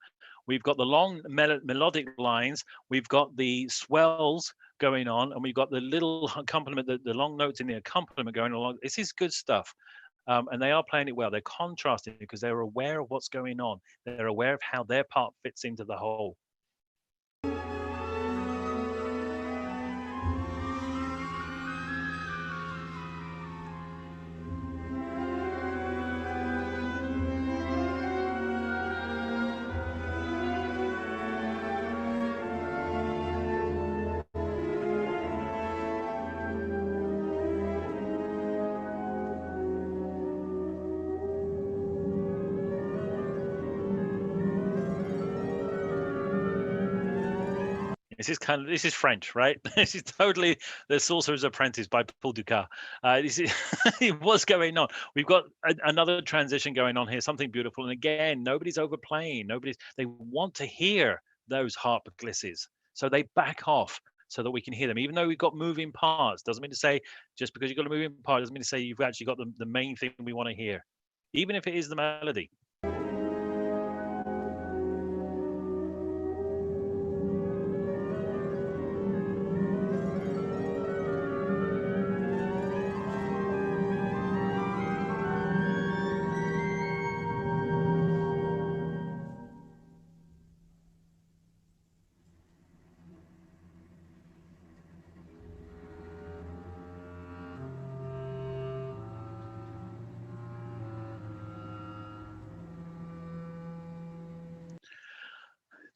We've got the long melodic lines. We've got the swells going on, and we've got the little accompaniment, the long notes in the accompaniment going along. This is good stuff. And they are playing it well. They're contrasting because they're aware of what's going on. They're aware of how their part fits into the whole. This is French, right? This is totally The Sorcerer's Apprentice by Paul Dukas. This is what's going on. We've got another transition going on here, something beautiful. And again, nobody's overplaying. They want to hear those harp glisses, so they back off so that we can hear them. Even though we've got moving parts, doesn't mean to say just because you've got a moving part doesn't mean to say you've actually got the main thing we want to hear, even if it is the melody.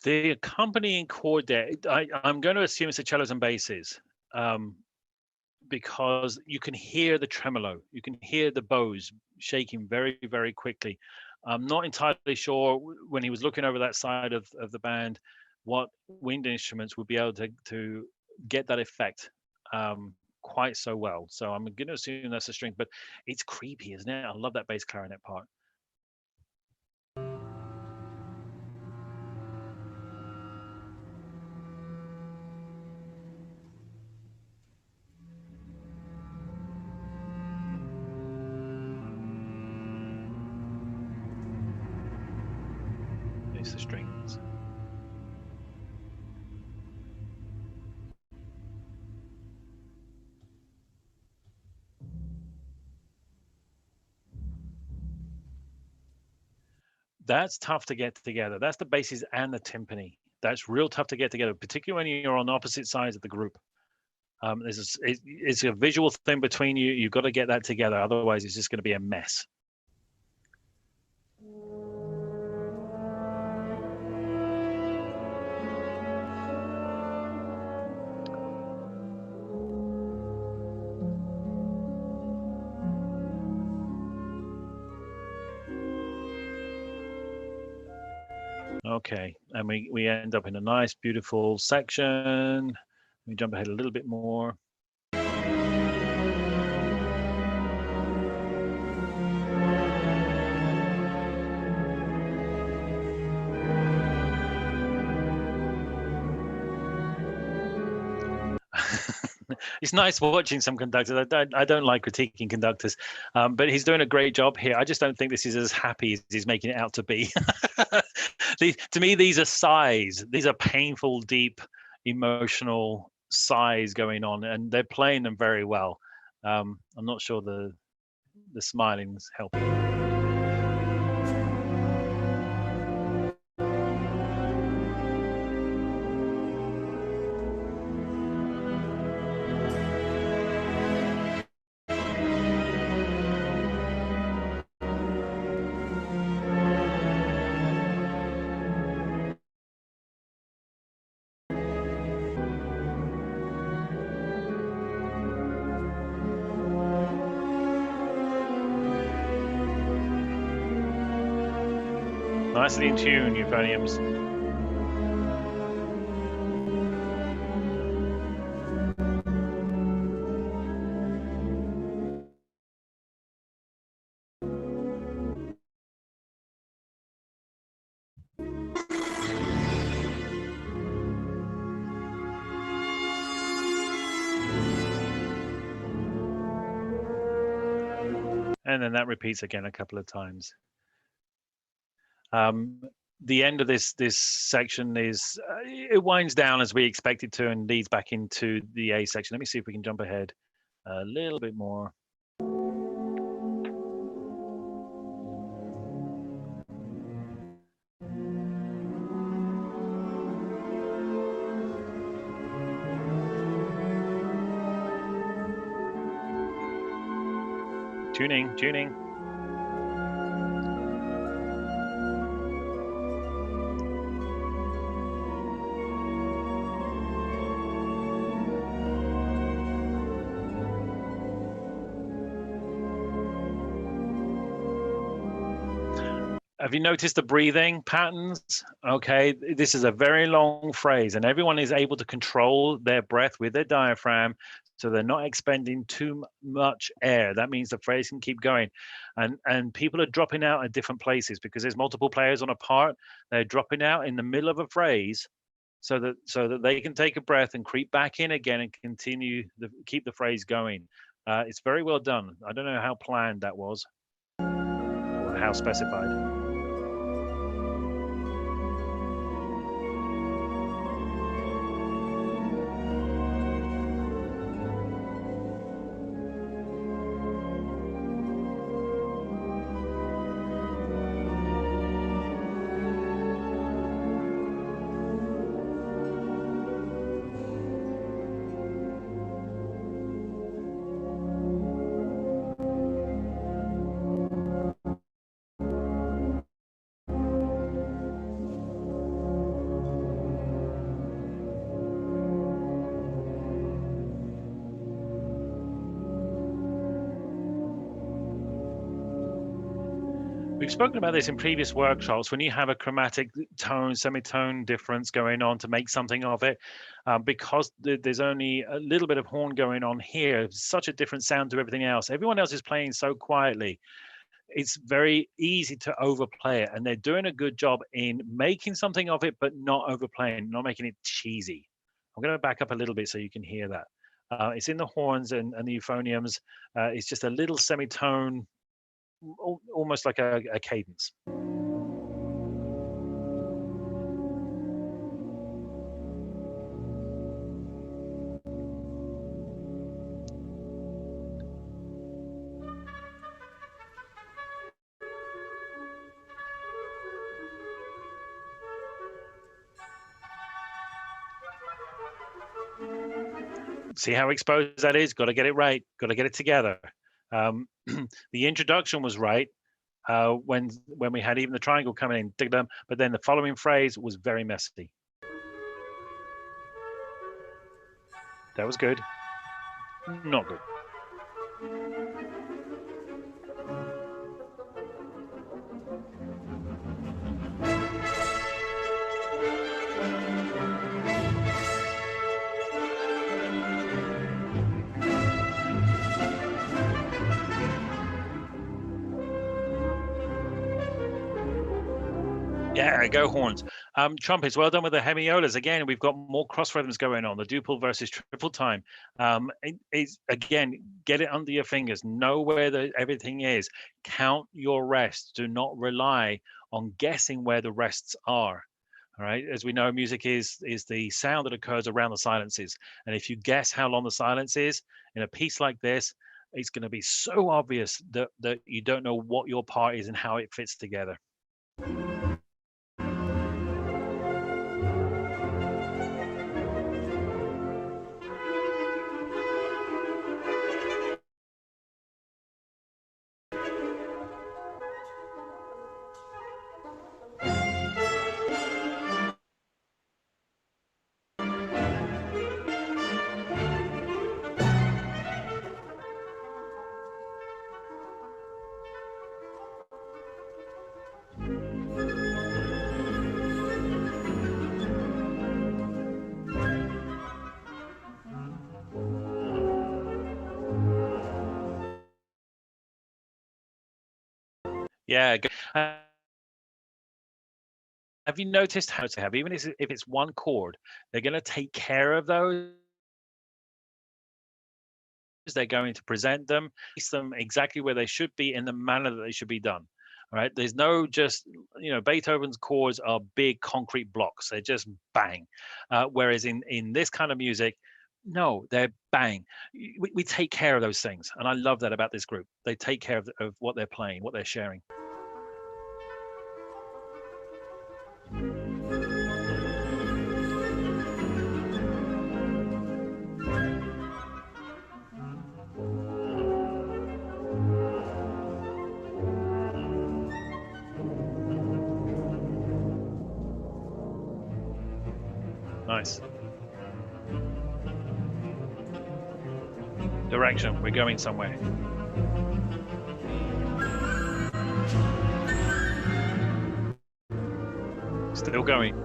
The accompanying chord there, I'm going to assume it's the cellos and basses, because you can hear the tremolo, you can hear the bows shaking very, very quickly. I'm not entirely sure when he was looking over that side of the band what wind instruments would be able to get that effect quite so well. So I'm going to assume that's a string, but it's creepy, isn't it? I love that bass clarinet part. It's the strings. That's tough to get together. That's the basses and the timpani. That's real tough to get together, particularly when you're on opposite sides of the group. It's a visual thing between you. You've got to get that together. Otherwise, it's just going to be a mess. Okay, and we end up in a nice, beautiful section. We jump ahead a little bit more. It's nice watching some conductors. I don't like critiquing conductors, but he's doing a great job here. I just don't think this is as happy as he's making it out to be. To me, these are sighs. These are painful, deep, emotional sighs going on, and they're playing them very well. I'm not sure the smiling's helping. Nicely in tune, euphoniums. And then that repeats again a couple of times. The end of this section is it winds down as we expect it to and leads back into the A section. Let me see if we can jump ahead a little bit more. Tuning. Have you noticed the breathing patterns? Okay, this is a very long phrase, and everyone is able to control their breath with their diaphragm, so they're not expending too much air. That means the phrase can keep going, and people are dropping out at different places because there's multiple players on a part. They're dropping out in the middle of a phrase, so that they can take a breath and creep back in again and continue keep the phrase going. It's very well done. I don't know how planned that was or how specified. We've spoken about this in previous workshops. When you have a chromatic tone, semitone difference going on to make something of it, because there's only a little bit of horn going on here, such a different sound to everything else. Everyone else is playing so quietly. It's very easy to overplay it, and they're doing a good job in making something of it, but not overplaying, not making it cheesy. I'm going to back up a little bit so you can hear that. It's in the horns and the euphoniums. It's just a little semitone, almost like a cadence. See how exposed that is? Got to get it right. Got to get it together. The introduction was right when we had even the triangle coming in, but then the following phrase was very messy. That was good. Not good. Yeah, go horns. Trumpets, well done with the hemiolas. Again, we've got more cross rhythms going on, the duple versus triple time. It's, again, get it under your fingers. Know where everything is. Count your rests. Do not rely on guessing where the rests are. All right. As we know, music is the sound that occurs around the silences. And if you guess how long the silence is in a piece like this, it's going to be so obvious that you don't know what your part is and how it fits together. Yeah. Have you noticed how to have, even if it's one chord, they're going to take care of those they're going to present them, place them exactly where they should be in the manner that they should be done. All right, there's no just, Beethoven's chords are big concrete blocks. They're just bang. Whereas in this kind of music, no, they're bang. We take care of those things, and I love that about this group. They take care of what they're playing, what they're sharing. Nice. Direction, we're going somewhere. Still going.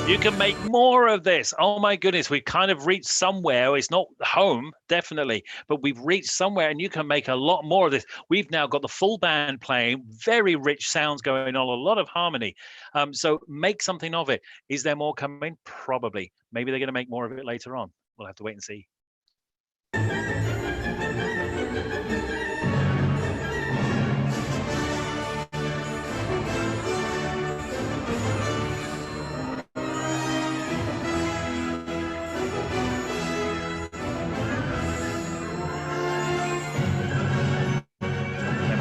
You can make more of this. Oh my goodness, we've kind of reached somewhere. It's not home, definitely, but we've reached somewhere, and you can make a lot more of this. We've now got the full band playing, very rich sounds going on, a lot of harmony. So make something of it. Is there more coming? Probably. Maybe they're going to make more of it later on. We'll have to wait and see.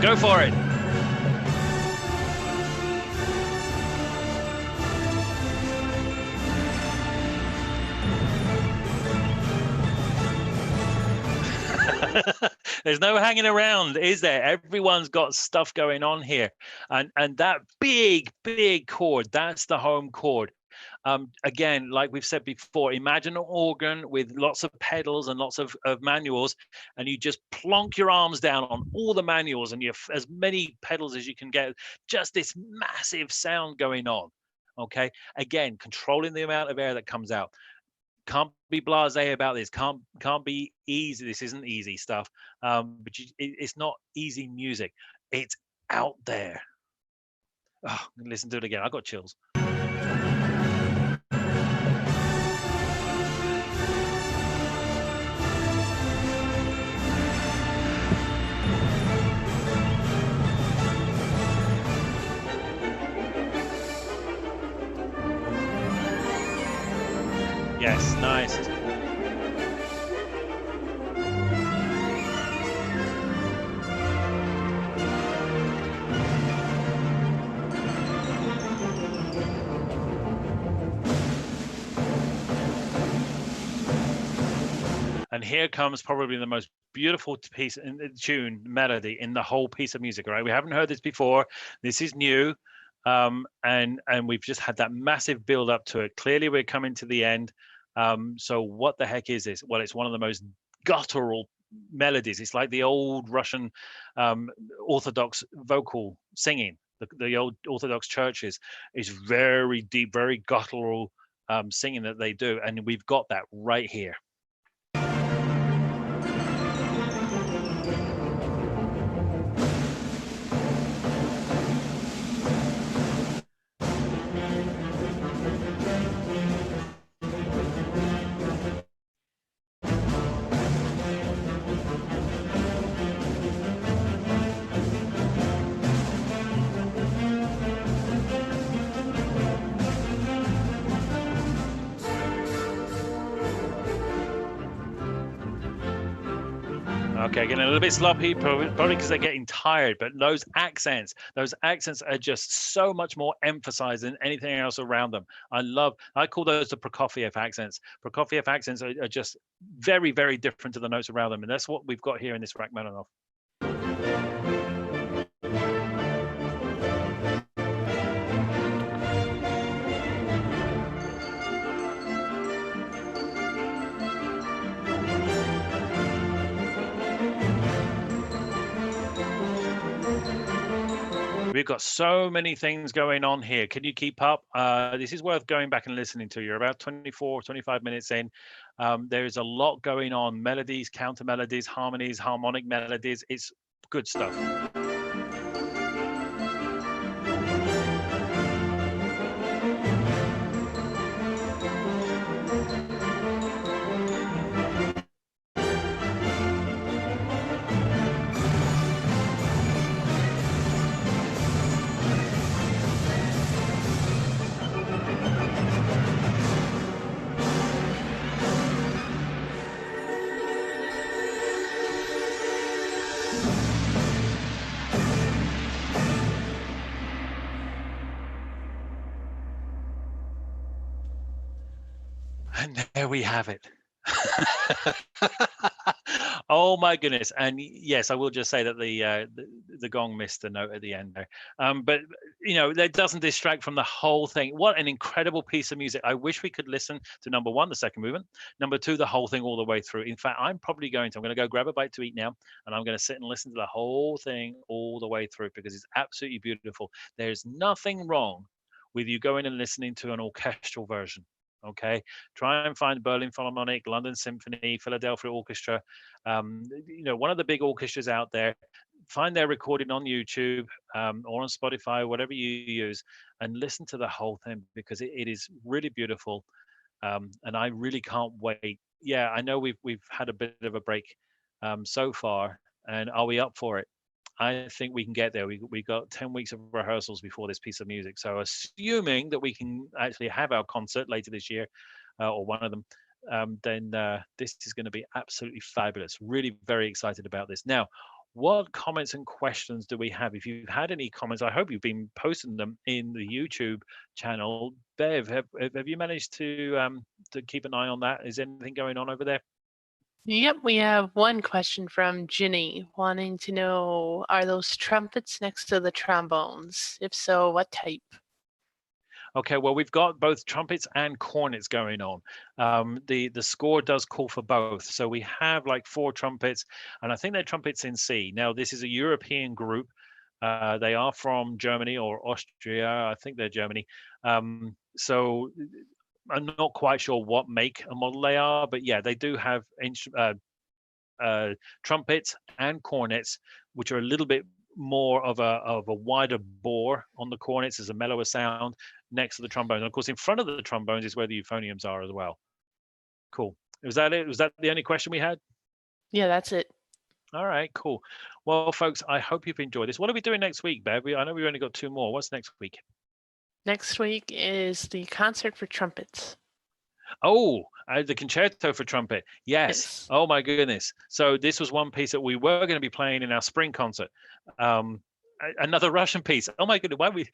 Go for it. There's no hanging around, is there? Everyone's got stuff going on here. And that big chord, that's the home chord. Again, like we've said before, imagine an organ with lots of pedals and lots of manuals, and you just plonk your arms down on all the manuals, and you have as many pedals as you can get. Just this massive sound going on. Okay, again, controlling the amount of air that comes out. Can't be blasé about this. Can't be easy. This isn't easy stuff. But it's not easy music. It's out there. Oh, listen to it again. I got chills. Yes, nice. And here comes probably the most beautiful piece in the tune melody in the whole piece of music, right? We haven't heard this before. This is new. And we've just had that massive build up to it. Clearly we're coming to the end. So what the heck is this? Well, it's one of the most guttural melodies. It's like the old Russian Orthodox vocal singing. The old Orthodox churches is very deep, very guttural singing that they do. And we've got that right here. Okay, getting a little bit sloppy, probably because they're getting tired, but those accents are just so much more emphasized than anything else around them. I call those the Prokofiev accents. Prokofiev accents are just very, very different to the notes around them, and that's what we've got here in this Rachmaninoff. We've got so many things going on here. Can you keep up? This is worth going back and listening to. You're about 24, 25 minutes in. There is a lot going on. Melodies, counter melodies, harmonies, harmonic melodies. It's good stuff. And there we have it. Oh my goodness! And yes, I will just say that the gong missed the note at the end there. But that doesn't distract from the whole thing. What an incredible piece of music! I wish we could listen to number one, the second movement, number two, the whole thing all the way through. In fact, I'm going to go grab a bite to eat now, and I'm going to sit and listen to the whole thing all the way through because it's absolutely beautiful. There's nothing wrong with you going and listening to an orchestral version. Okay, try and find Berlin Philharmonic, London Symphony, Philadelphia Orchestra, one of the big orchestras out there. Find their recording on YouTube or on Spotify, whatever you use, and listen to the whole thing because it is really beautiful. And I really can't wait. Yeah, I know we've had a bit of a break so far, and are we up for it? I think we can get there. We got 10 weeks of rehearsals before this piece of music. So assuming that we can actually have our concert later this year, or one of them, then this is going to be absolutely fabulous. Really very excited about this. Now, what comments and questions do we have? If you've had any comments, I hope you've been posting them in the YouTube channel. Bev, have you managed to keep an eye on that? Is anything going on over there? Yep, we have one question from Ginny wanting to know, are those trumpets next to the trombones? If so, what type? Okay, well, we've got both trumpets and cornets going on. The score does call for both. So we have like 4 trumpets, and I think they're trumpets in C. Now, this is a European group. They are from Germany or Austria. I think they're Germany. So I'm not quite sure what make and model they are, but yeah, they do have trumpets and cornets, which are a little bit more of a wider bore on the cornets as a mellower sound next to the trombones. And of course, in front of the trombones is where the euphoniums are as well. Cool. Was that it? Was that the only question we had? Yeah, that's it. All right, cool. Well, folks, I hope you've enjoyed this. What are we doing next week, Bev? I know we've only got 2 more. What's next week? Next week is the concert for trumpets. Oh, the concerto for trumpet. Yes. Yes. Oh my goodness. So this was one piece that we were going to be playing in our spring concert. Another Russian piece. Oh my goodness, why we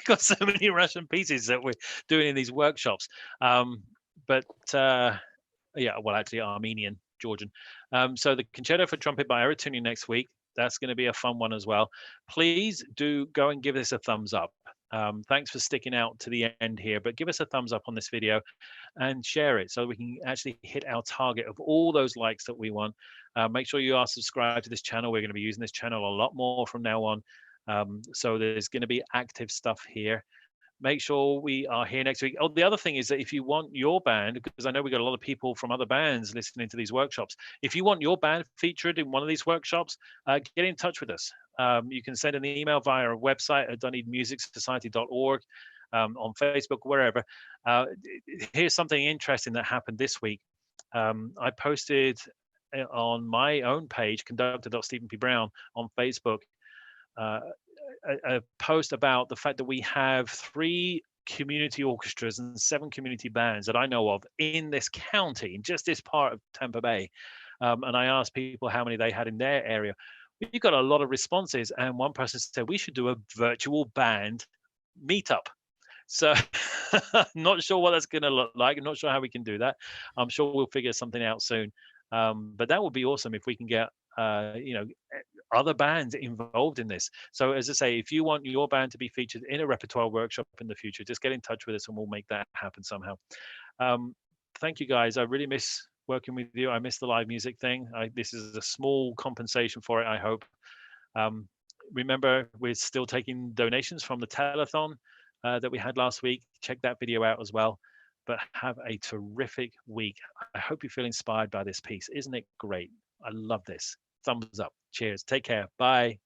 got so many Russian pieces that we're doing in these workshops. But yeah, well, actually Armenian, Georgian. So the concerto for trumpet by Aratuni next week. That's going to be a fun one as well. Please do go and give this a thumbs up. Thanks for sticking out to the end here, but give us a thumbs up on this video and share it so we can actually hit our target of all those likes that we want. Make sure you are subscribed to this channel. We're going to be using this channel a lot more from now on. So there's going to be active stuff here. Make sure we are here next week. Oh, the other thing is that if you want your band, because I know we got a lot of people from other bands listening to these workshops, if you want your band featured in one of these workshops, get in touch with us. You can send an email via our website at dunedinmusicsociety.org, on Facebook, wherever. Here's something interesting that happened this week. I posted on my own page, conductor.stephen P. Brown, on Facebook, a post about the fact that we have 3 community orchestras and 7 community bands that I know of in this county, in just this part of Tampa Bay. And I asked people how many they had in their area. We got a lot of responses, and one person said we should do a virtual band meetup. So not sure what that's going to look like. I'm not sure how we can do that. I'm sure we'll figure something out soon. But that would be awesome if we can get other bands involved in this. So as I say, if you want your band to be featured in a repertoire workshop in the future, just get in touch with us and we'll make that happen somehow. Thank you guys. I really miss working with you. I miss the live music thing. This is a small compensation for it, I hope. remember, we're still taking donations from the telethon that we had last week. Check that video out as well. But have a terrific week. I hope you feel inspired by this piece. Isn't it great? I love this. Thumbs up. Cheers. Take care. Bye.